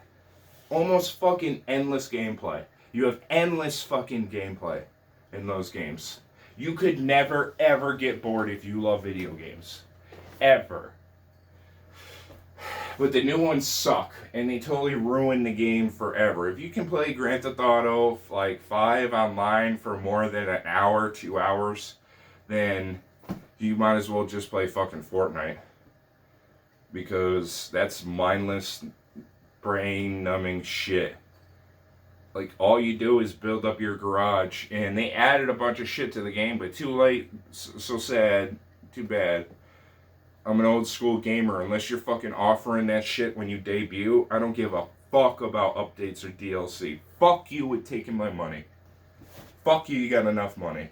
Almost fucking endless gameplay. You have endless fucking gameplay in those games. You could never ever get bored if you love video games. Ever. But the new ones suck, and they totally ruin the game forever. If you can play Grand Theft Auto, 5 online for more than an hour, 2 hours, then you might as well just play fucking Fortnite. Because that's mindless, brain-numbing shit. Like, all you do is build up your garage, and they added a bunch of shit to the game, but too late, so sad, too bad. I'm an old school gamer. Unless you're fucking offering that shit when you debut, I don't give a fuck about updates or DLC. Fuck you with taking my money. Fuck you got enough money.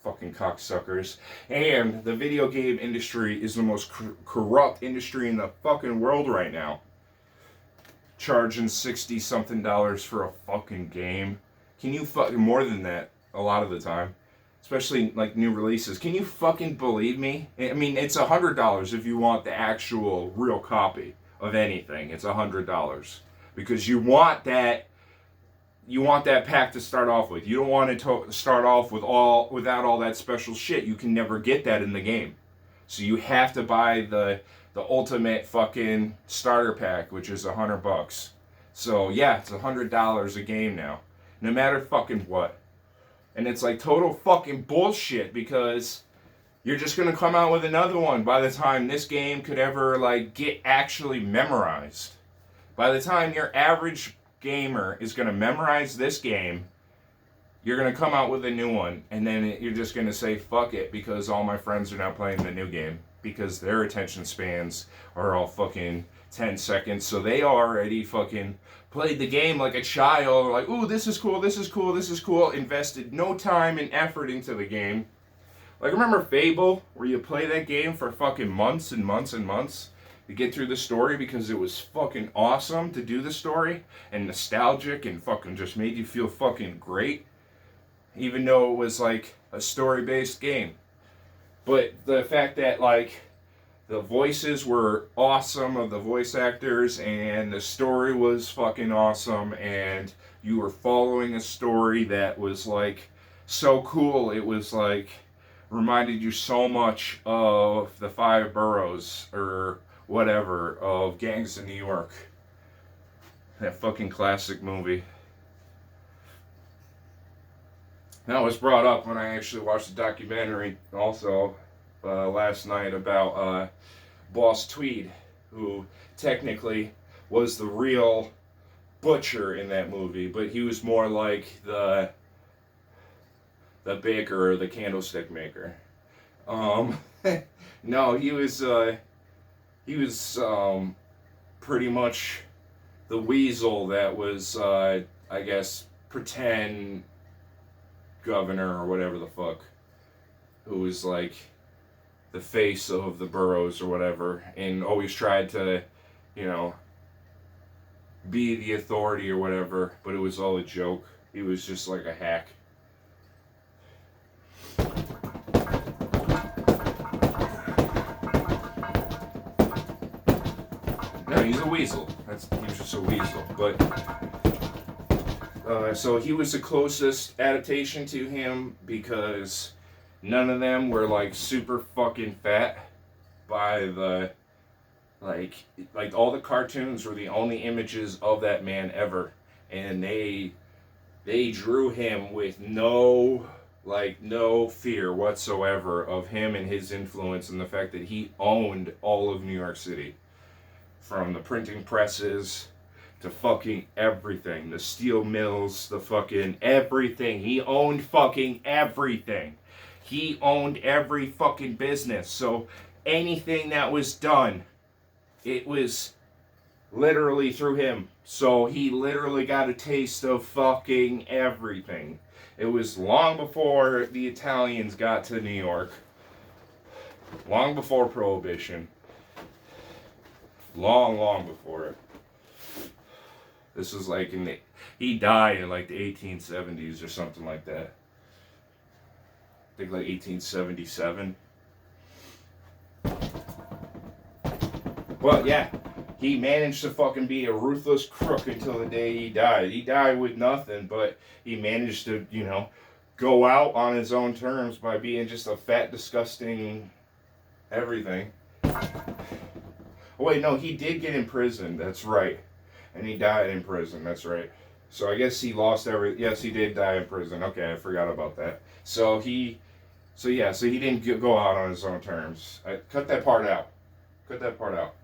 Fucking cocksuckers. And the video game industry is the most corrupt industry in the fucking world right now. Charging $60-something for a fucking game. Can you fucking, more than that a lot of the time. Especially, like, new releases. Can you fucking believe me? I mean, it's $100 if you want the actual real copy of anything. It's $100. Because you want that pack to start off with. You don't want to start off without all that special shit. You can never get that in the game. So you have to buy the the ultimate fucking starter pack, which is $100. So yeah, it's $100 a game now, no matter fucking what. And it's like total fucking bullshit because you're just gonna come out with another one by the time this game could ever like get actually memorized. By the time your average gamer is gonna memorize this game, you're gonna come out with a new one, and then you're just gonna say fuck it because all my friends are now playing the new game because their attention spans are all fucking 10 seconds, so they already fucking played the game like a child, like, ooh, this is cool, this is cool, this is cool, invested no time and effort into the game. Like, remember Fable, where you play that game for fucking months and months and months to get through the story because it was fucking awesome to do the story and nostalgic and fucking just made you feel fucking great, even though it was like a story-based game. But the fact that like the voices were awesome of the voice actors and the story was fucking awesome and you were following a story that was like so cool, it was like reminded you so much of the Five Boroughs or whatever of Gangs of New York, that fucking classic movie. That was brought up when I actually watched the documentary also last night about Boss Tweed, who technically was the real butcher in that movie, but he was more like the baker or the candlestick maker. No, he was pretty much the weasel that was I guess pretend governor or whatever the fuck, who was like the face of the boroughs or whatever, and always tried to, you know, be the authority or whatever, but it was all a joke. He was just like a hack. No, he's a weasel. He was just a weasel. But so he was the closest adaptation to him because none of them were like super fucking fat by the like all the cartoons were the only images of that man ever, and they drew him with no fear whatsoever of him and his influence and the fact that he owned all of New York City, from the printing presses to fucking everything, the steel mills, the fucking everything. He owned fucking everything. He owned every fucking business. So anything that was done, it was literally through him. So he literally got a taste of fucking everything. It was long before the Italians got to New York. Long before Prohibition. Long before it. This was like he died in like the 1870s or something like that. I think like 1877. Well, yeah, he managed to fucking be a ruthless crook until the day he died. He died with nothing, but he managed to, you know, go out on his own terms by being just a fat, disgusting everything. Oh, wait, no, he did get imprisoned, that's right. And he died in prison, that's right. So I guess he lost yes, he did die in prison. Okay, I forgot about that. So he didn't go out on his own terms. Cut that part out. Cut that part out.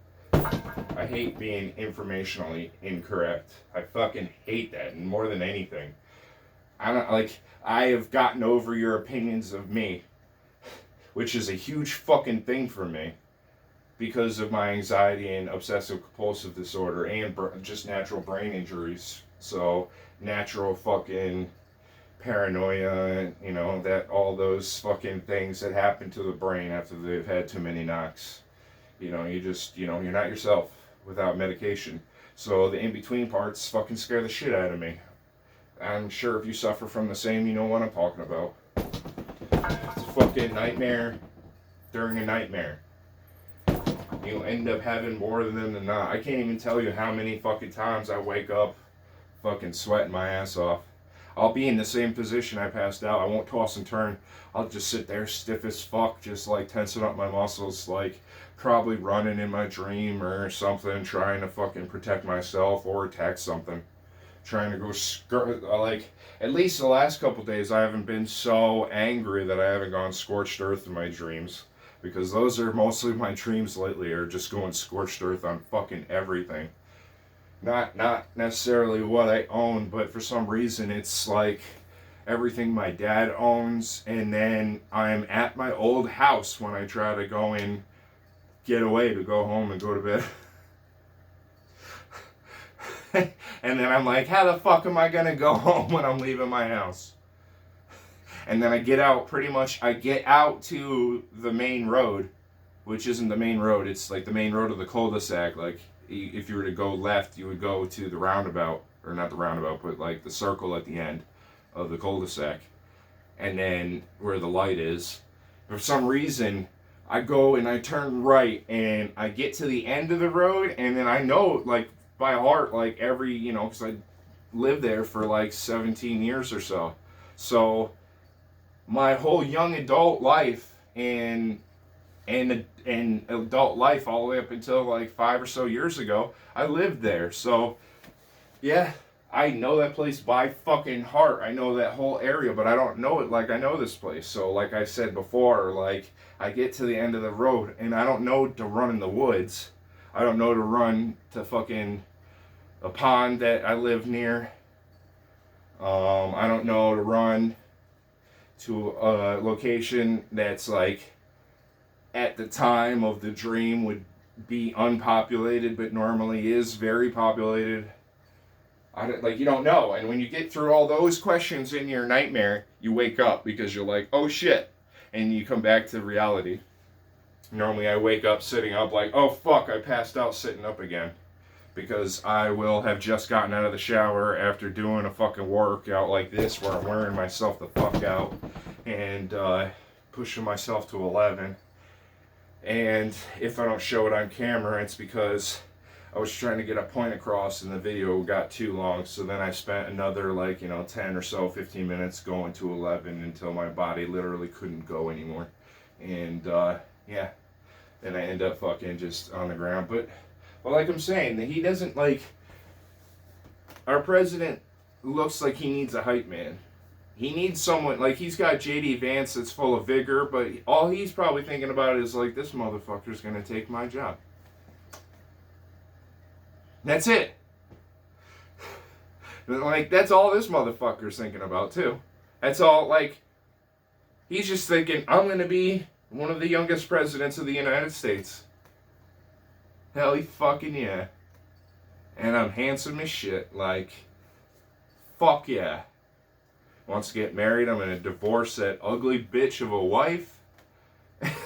I hate being informationally incorrect. I fucking hate that, and more than anything. I have gotten over your opinions of me, which is a huge fucking thing for me, because of my anxiety and obsessive compulsive disorder and just natural brain injuries. So natural fucking paranoia, you know, that all those fucking things that happen to the brain after they've had too many knocks. You know, you're not yourself without medication. So the in-between parts fucking scare the shit out of me. I'm sure if you suffer from the same, you know what I'm talking about. It's a fucking nightmare during a nightmare. You'll end up having more of them than not. I can't even tell you how many fucking times I wake up fucking sweating my ass off. I'll be in the same position I passed out. I won't toss and turn. I'll just sit there stiff as fuck, just like tensing up my muscles, like probably running in my dream or something, trying to fucking protect myself or attack something. Trying to go, like, at least the last couple days I haven't been so angry that I haven't gone scorched earth in my dreams. Because those are mostly my dreams lately, are just going scorched earth on fucking everything. Not necessarily what I own, but for some reason it's like everything my dad owns, and then I'm at my old house when I try to go and get away to go home and go to bed. And then I'm like, how the fuck am I gonna go home when I'm leaving my house? And then I get out to the main road, which isn't the main road, it's like the main road of the cul-de-sac. Like, if you were to go left, you would go to the roundabout, or not the roundabout, but like the circle at the end of the cul-de-sac. And then where the light is, for some reason, I go and I turn right, and I get to the end of the road, and then I know, like, by heart, like, every, because I lived there for like 17 years or so. So my whole young adult life and adult life all the way up until like 5 or so years ago, I lived there. So yeah, I know that place by fucking heart. I know that whole area, but I don't know it like I know this place. So like I said before, like, I get to the end of the road and I don't know to run in the woods. I don't know to run to fucking a pond that I live near. I don't know to run to a location that's like at the time of the dream would be unpopulated, but normally is very populated. You don't know. And when you get through all those questions in your nightmare, you wake up because you're like, oh shit. And you come back to reality. Normally I wake up sitting up like, oh fuck, I passed out sitting up again. Because I will have just gotten out of the shower after doing a fucking workout like this, where I'm wearing myself the fuck out and pushing myself to 11. And if I don't show it on camera, it's because I was trying to get a point across and the video got too long. So then I spent another 10 or so, 15 minutes going to 11 until my body literally couldn't go anymore. And yeah, then I end up fucking just on the ground. But like I'm saying, he doesn't our president looks like he needs a hype man. He needs someone, like, he's got JD Vance that's full of vigor, but all he's probably thinking about is like, this motherfucker's gonna take my job. That's it. Like, that's all this motherfucker's thinking about too. That's all, like, he's just thinking, I'm gonna be one of the youngest presidents of the United States. Hell, fucking yeah. And I'm handsome as shit. Like, fuck yeah. Wants to get married. I'm gonna divorce that ugly bitch of a wife.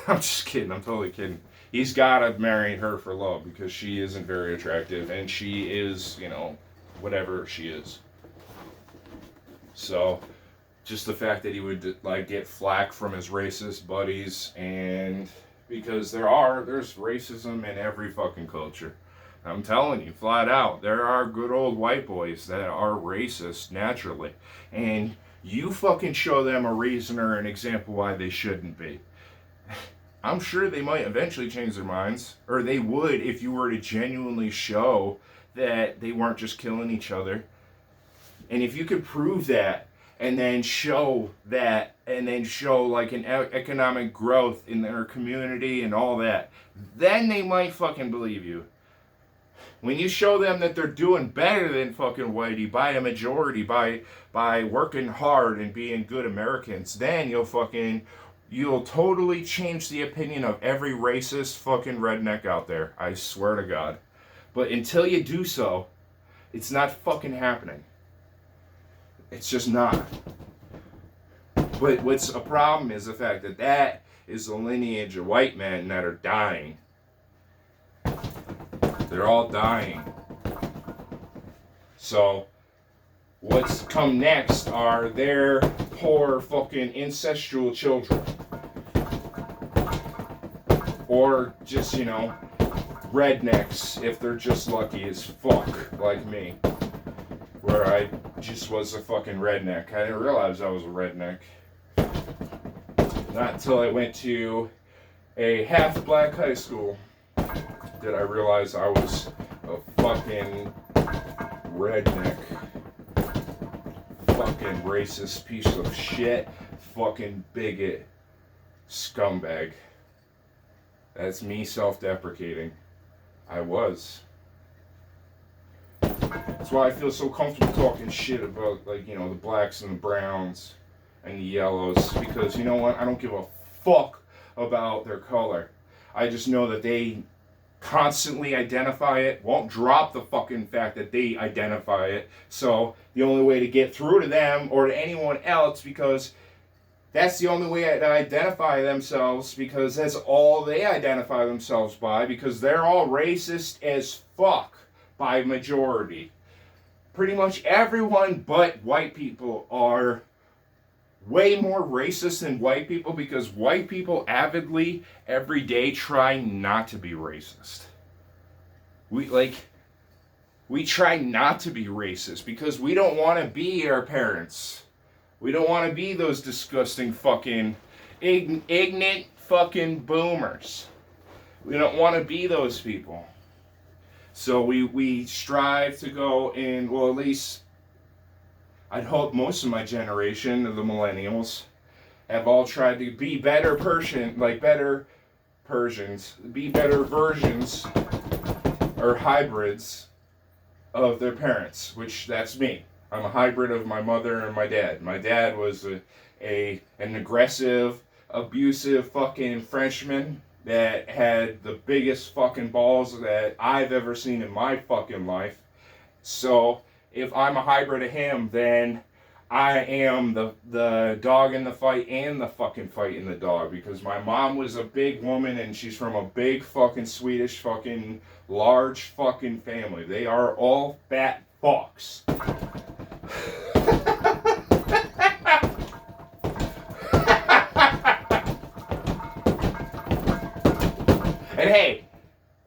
I'm just kidding. I'm totally kidding. He's gotta marry her for love because she isn't very attractive. And she is, whatever she is. So, just the fact that he would, get flack from his racist buddies, and because there's racism in every fucking culture. I'm telling you, flat out, there are good old white boys that are racist naturally. And you fucking show them a reason or an example why they shouldn't be. I'm sure they might eventually change their minds, or they would if you were to genuinely show that they weren't just killing each other. And if you could prove that, and then show that, and then show like an economic growth in their community and all that, then they might fucking believe you. When you show them that they're doing better than fucking Whitey by a majority, by working hard and being good Americans, then you'll totally change the opinion of every racist fucking redneck out there. I swear to God. But until you do so, it's not fucking happening. It's just not. But what's a problem is the fact that is the lineage of white men that are dying. They're all dying. So, what's come next are their poor fucking incestual children. Or just, rednecks if they're just lucky as fuck, like me. where I just was a fucking redneck. I didn't realize I was a redneck. Not until I went to a half-black high school did I realize I was a fucking redneck. Fucking racist piece of shit. Fucking bigot. Scumbag. That's me self-deprecating. I was. That's why I feel so comfortable talking shit about, like, you know, the blacks and the browns and the yellows. Because, you know what? I don't give a fuck about their color. I just know that they constantly identify it, won't drop the fucking fact that they identify it. So the only way to get through to them or to anyone else, because that's the only way to identify themselves, because that's all they identify themselves by, because they're all racist as fuck by majority. Pretty much everyone but white people are way more racist than white people, because white people avidly every day try not to be racist. We try not to be racist because we don't want to be our parents. We don't want to be those disgusting fucking ignorant fucking boomers. We don't want to be those people. So we strive to go in, well, at least I'd hope most of my generation of the millennials have all tried to be better better Persians, be better versions or hybrids of their parents, which that's me. I'm a hybrid of my mother and my dad. My dad was an aggressive, abusive fucking Frenchman that had the biggest fucking balls that I've ever seen in my fucking life. So if I'm a hybrid of him, then I am the dog in the fight and the fucking fight in the dog, because my mom was a big woman and she's from a big fucking Swedish fucking large fucking family. They are all fat fucks. And hey,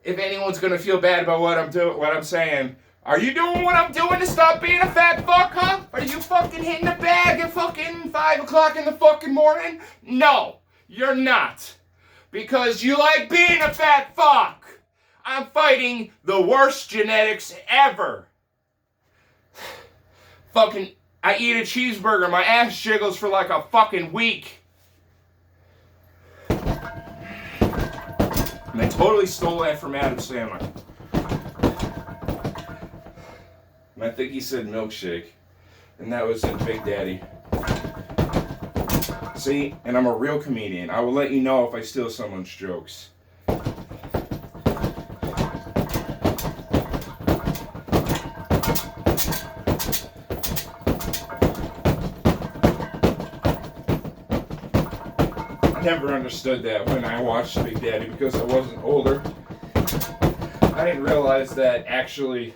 if anyone's gonna feel bad about what I'm saying, are you doing what I'm doing to stop being a fat fuck, huh? Are you fucking hitting the bag at fucking 5 o'clock in the fucking morning? No, you're not. Because you like being a fat fuck. I'm fighting the worst genetics ever. Fucking, I eat a cheeseburger, my ass jiggles for like a fucking week. And I totally stole that from Adam Sandler. And I think he said milkshake. And that was in Big Daddy. See, and I'm a real comedian. I will let you know if I steal someone's jokes. I never understood that when I watched Big Daddy because I wasn't older. I didn't realize that actually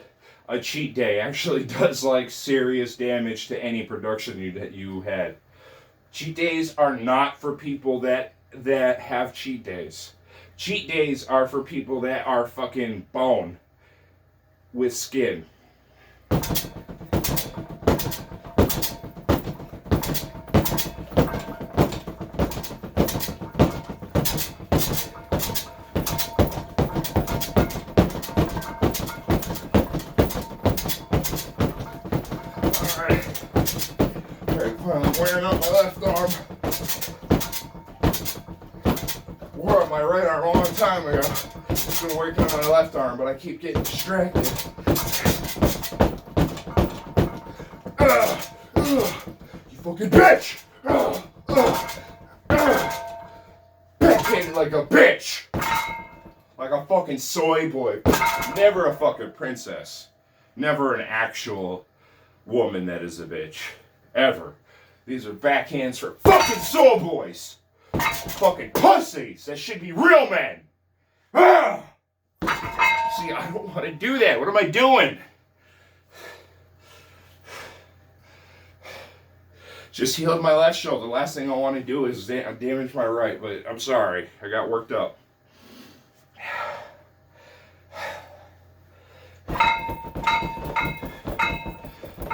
a cheat day actually does like serious damage to any production that you had. Cheat days are not for people that have cheat days. Cheat days are for people that are fucking bone with skin. I'm wearing out my left arm. Wore out my right arm a long time ago. I've been working on my left arm, but I keep getting distracted. You fucking bitch! Backhanded like a bitch! Like a fucking soy boy. Never a fucking princess. Never an actual woman that is a bitch. Ever. These are backhands for fucking soul boys. Fucking pussies. That should be real men. Ah! See, I don't want to do that. What am I doing? Just healed my left shoulder. The last thing I want to do is damage my right, but I'm sorry. I got worked up.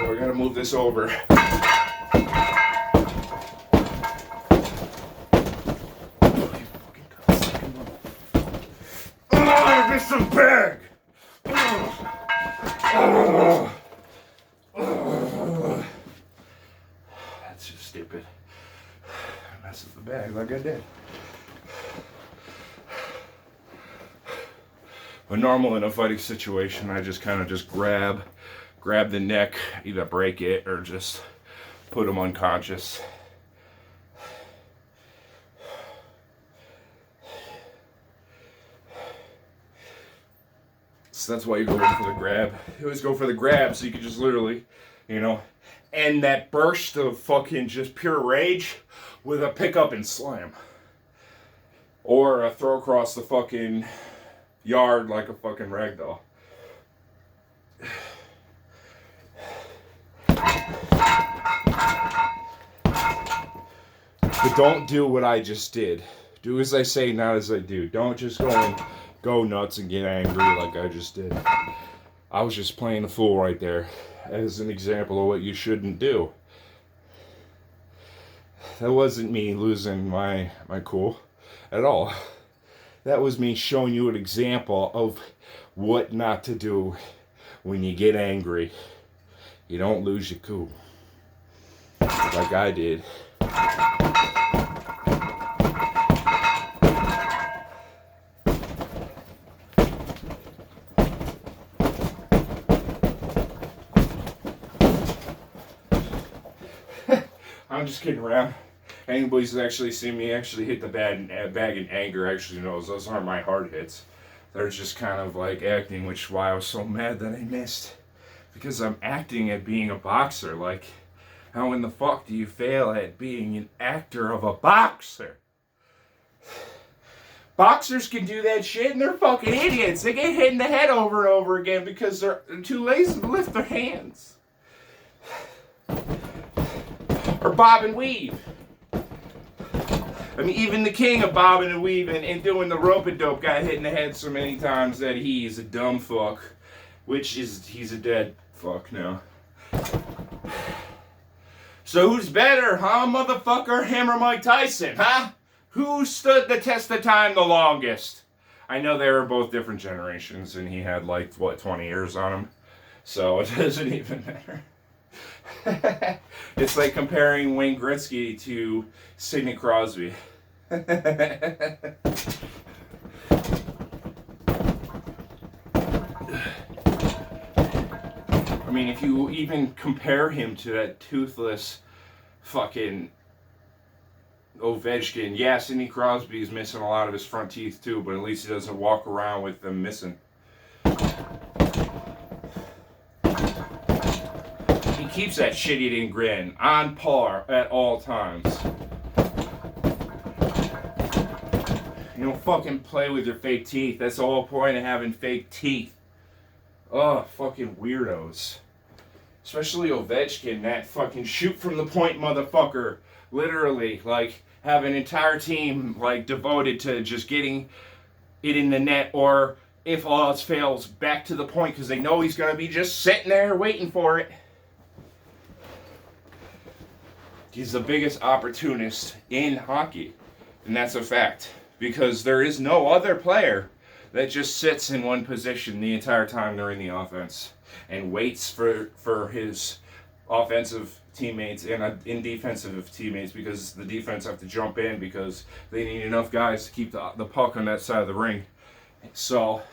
So we gotta move this over. I missed the bag! That's just stupid. I messed with the bag like I did. But normal in a fighting situation, I just kind of just grab the neck, either break it or just put him unconscious. So that's why you go in for the grab. You always go for the grab so you can just literally, end that burst of fucking just pure rage with a pick up and slam. Or a throw across the fucking yard like a fucking ragdoll. But don't do what I just did. Do as I say, not as I do. Don't just go nuts and get angry like I just did. I was just playing the fool right there as an example of what you shouldn't do. That wasn't me losing my cool at all. That was me showing you an example of what not to do when you get angry. You don't lose your cool. Like I did. I'm just kidding around. Anybody's actually seen me actually hit the bag in anger actually knows those aren't my hard hits. They're just kind of like acting, which is why I was so mad that I missed. Because I'm acting at being a boxer. Like, how in the fuck do you fail at being an actor of a boxer? Boxers can do that shit and they're fucking idiots. They get hit in the head over and over again because they're too lazy to lift their hands. Or bob and weave. I mean, even the king of bobbing and weaving and doing the rope-a-dope got hit in the head so many times that he's a dumb fuck. He's a dead fuck now. So who's better, huh, motherfucker? Him or Mike Tyson, huh? Who stood the test of time the longest? I know they were both different generations and he had 20 years on him. So it doesn't even matter. It's like comparing Wayne Gretzky to Sidney Crosby. I mean, if you even compare him to that toothless fucking Ovechkin, yeah, Sidney Crosby is missing a lot of his front teeth too, but at least he doesn't walk around with them missing. He keeps that shit-eating grin on par at all times. You don't fucking play with your fake teeth. That's the whole point of having fake teeth. Oh, fucking weirdos. Especially Ovechkin, that fucking shoot from the point motherfucker. Literally, have an entire team, devoted to just getting it in the net, or if all else fails, back to the point, because they know he's going to be just sitting there waiting for it. He's the biggest opportunist in hockey, and that's a fact, because there is no other player that just sits in one position the entire time they're in the offense and waits for his offensive teammates and in defensive teammates, because the defense have to jump in because they need enough guys to keep the puck on that side of the ring. So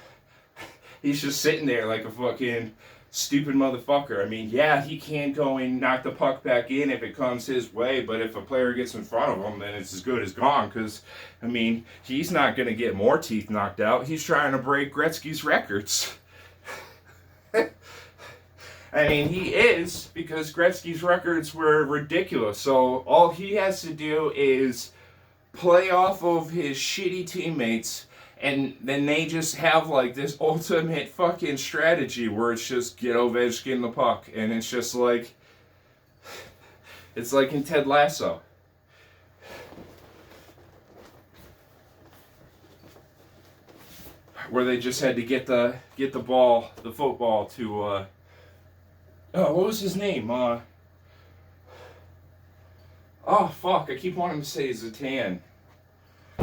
he's just sitting there like a fucking stupid motherfucker. I mean, yeah, he can go and knock the puck back in if it comes his way, but if a player gets in front of him, then it's as good as gone, because, I mean, he's not going to get more teeth knocked out. He's trying to break Gretzky's records. I mean, he is, because Gretzky's records were ridiculous, so all he has to do is play off of his shitty teammates, and then they just have this ultimate fucking strategy where it's just get Ovechkin the puck. And it's just it's like in Ted Lasso. Where they just had to get the football to what was his name? Oh, fuck, I keep wanting to say Zatan.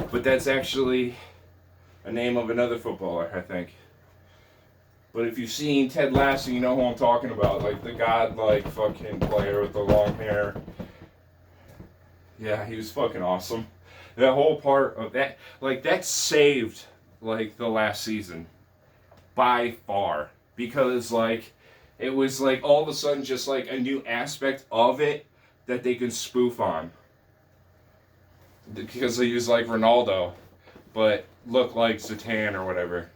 But that's actually a name of another footballer, I think. But if you've seen Ted Lasso, you know who I'm talking about. Like, the godlike fucking player with the long hair. Yeah, he was fucking awesome. That whole part of that, like, that saved, like, the last season. By far. Because, like, it was, like, all of a sudden just, like, a new aspect of it that they can spoof on. Because they use like Ronaldo, but look like Zatan or whatever.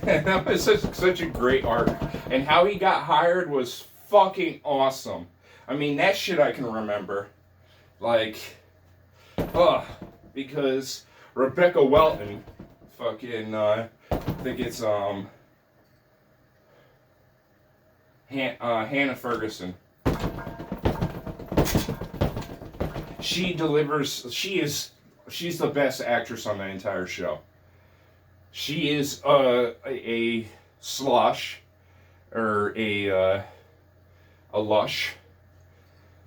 That was such a great arc. And how he got hired was fucking awesome. I mean, that shit I can remember. Like, because Rebecca Welton, fucking, I think it's, Hannah Ferguson. She's the best actress on the entire show. She is, a slush, or a lush.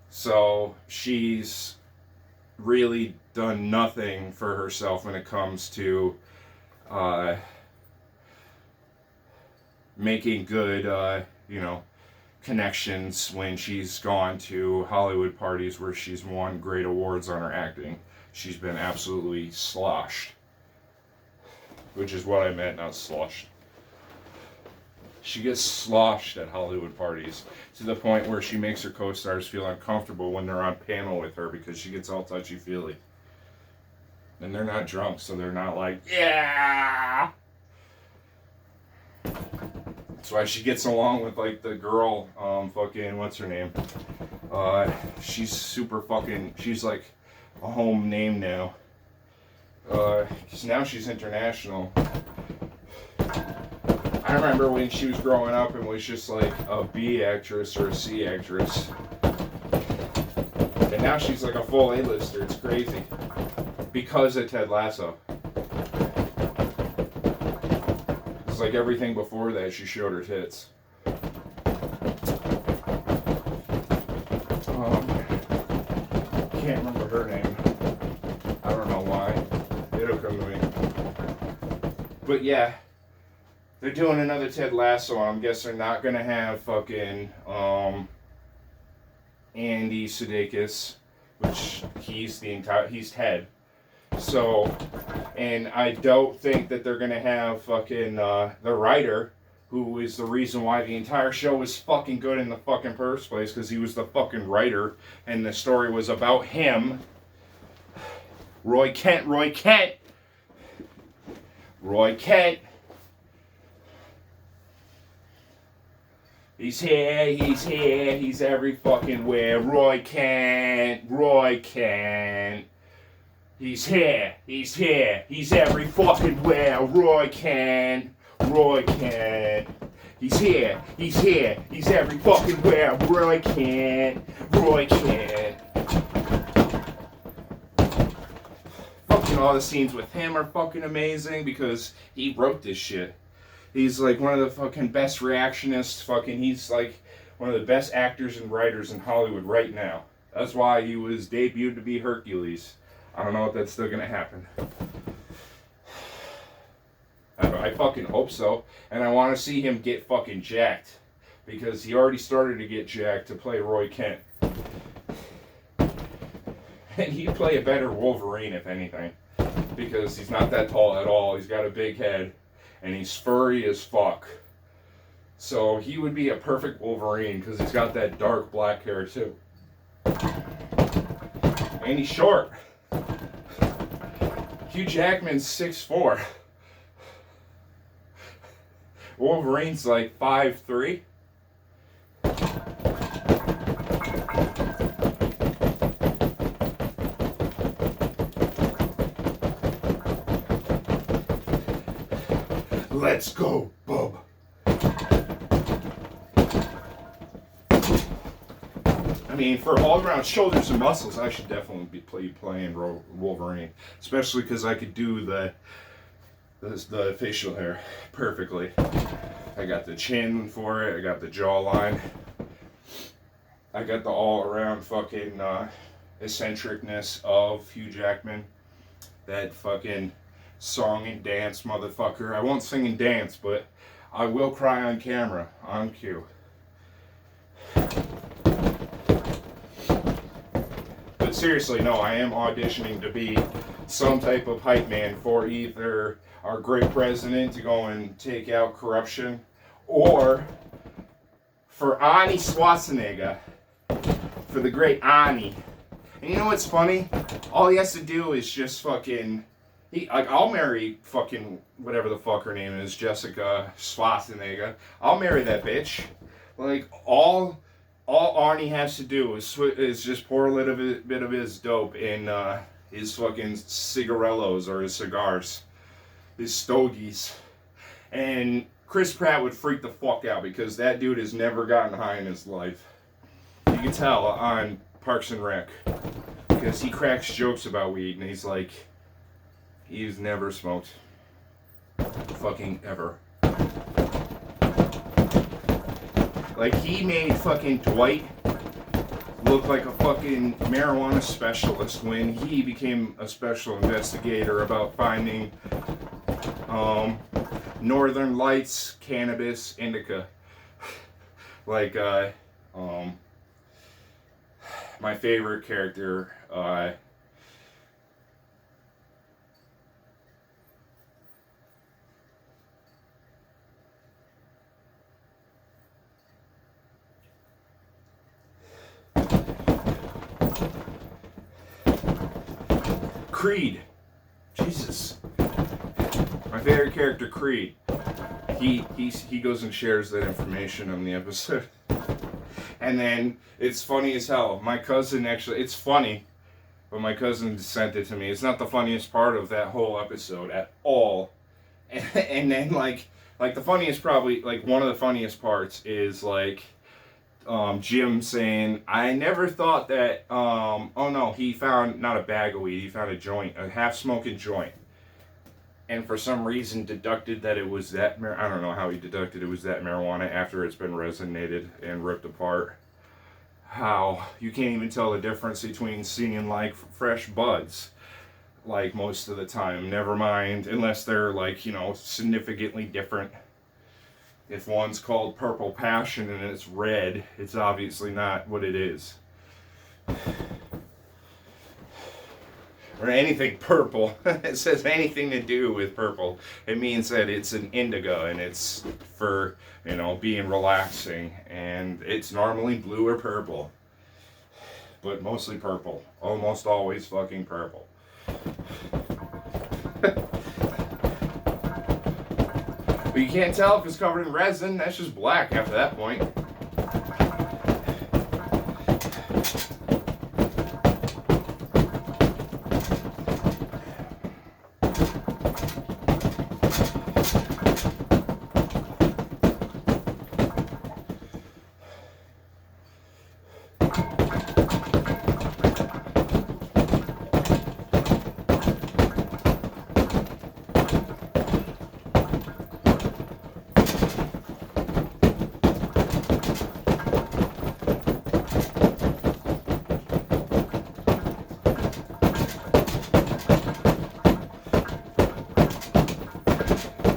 So she's really done nothing for herself when it comes to making good, connections when she's gone to Hollywood parties where she's won great awards on her acting. She's been absolutely sloshed. Which is what I meant, not sloshed. She gets sloshed at Hollywood parties to the point where she makes her co-stars feel uncomfortable when they're on panel with her because she gets all touchy-feely. And they're not drunk, so they're not like, yeah! That's why she gets along with, like, the girl, what's her name? She's super fucking, she's like a home name now. Because now she's international. I remember when she was growing up and was just like a B actress or a C actress. And now she's like a full A-lister. It's crazy. Because of Ted Lasso. It's like everything before that, she showed her tits. Can't remember her name. I don't know why. It'll come to me. But yeah. They're doing another Ted Lasso. I guess they're not gonna have fucking Andy Sudeikis, which he's Ted. So, and I don't think that they're gonna have fucking the writer, who is the reason why the entire show was fucking good in the fucking first place, because he was the fucking writer, and the story was about him. Roy Kent. He's here, he's every fucking where. Roy Kent. He's here, he's every fucking where. Roy Kent. He's here, he's every fucking where. Roy Kent. Fucking all the scenes with him are fucking amazing because he wrote this shit. He's like one of the fucking best reactionists. He's like one of the best actors and writers in Hollywood right now. That's why he was debuted to be Hercules. I don't know if that's still gonna happen. I fucking hope so. And I want to see him get fucking jacked. Because he already started to get jacked to play Roy Kent. And he'd play a better Wolverine, if anything. Because he's not that tall at all. He's got a big head. And he's furry as fuck. So he would be a perfect Wolverine because he's got that dark black hair too. And he's short. Hugh Jackman's 6'4". Wolverine's like 5'3". Let's go, bub. mean, for all around shoulders and muscles, I should definitely be playing Wolverine, especially because I could do the facial hair perfectly. I got the chin for it. I got the jawline. I got the all-around fucking eccentricness of Hugh Jackman. That fucking song and dance motherfucker. I won't sing and dance, but I will cry on camera, on cue. But seriously, no, I am auditioning to be some type of hype man for either our great president to go and take out corruption, or for Arnie Schwarzenegger, for the great Arnie. And you know what's funny? All he has to do is just fucking... I'll marry fucking whatever the fuck her name is, Jessica Schwarzenegger. I'll marry that bitch. Like, all Arnie has to do is just pour a little bit of his dope in his fucking cigarellos or his cigars, his stogies, and Chris Pratt would freak the fuck out because that dude has never gotten high in his life. You can tell on Parks and Rec because he cracks jokes about weed and he's like, he's never smoked, fucking ever. Like, he made fucking Dwight look like a fucking marijuana specialist when he became a special investigator about finding Northern Lights cannabis indica. Like, my favorite character, Creed. Jesus. My favorite character, Creed. He goes and shares that information on the episode. And then it's funny as hell. My cousin actually, it's funny, but my cousin sent it to me. It's not the funniest part of that whole episode at all. And then like the funniest, probably like one of the funniest parts is like Jim saying, I never thought that, oh no, he found not a bag of weed, he found a joint, a half-smoking joint. And for some reason deducted that it was that, I don't know how he deducted it was that marijuana after it's been resonated and ripped apart. How you can't even tell the difference between seeing like fresh buds, like most of the time, never mind, unless they're like, you know, significantly different. If one's called Purple Passion and it's red, it's obviously not what it is. Or anything purple. It says anything to do with purple. It means that it's an indigo and it's for, you know, being relaxing. And it's normally blue or purple. But mostly purple. Almost always fucking purple. But you can't tell if it's covered in resin. That's just black after that point.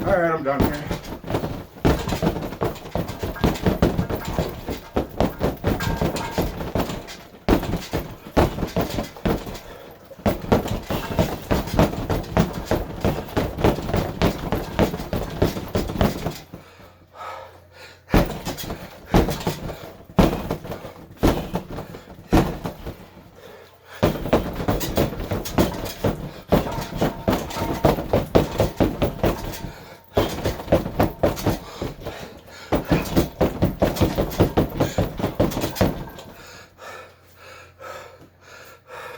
Alright, I'm done here.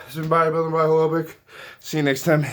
This has been Bodybuilding by Holobic. See you next time.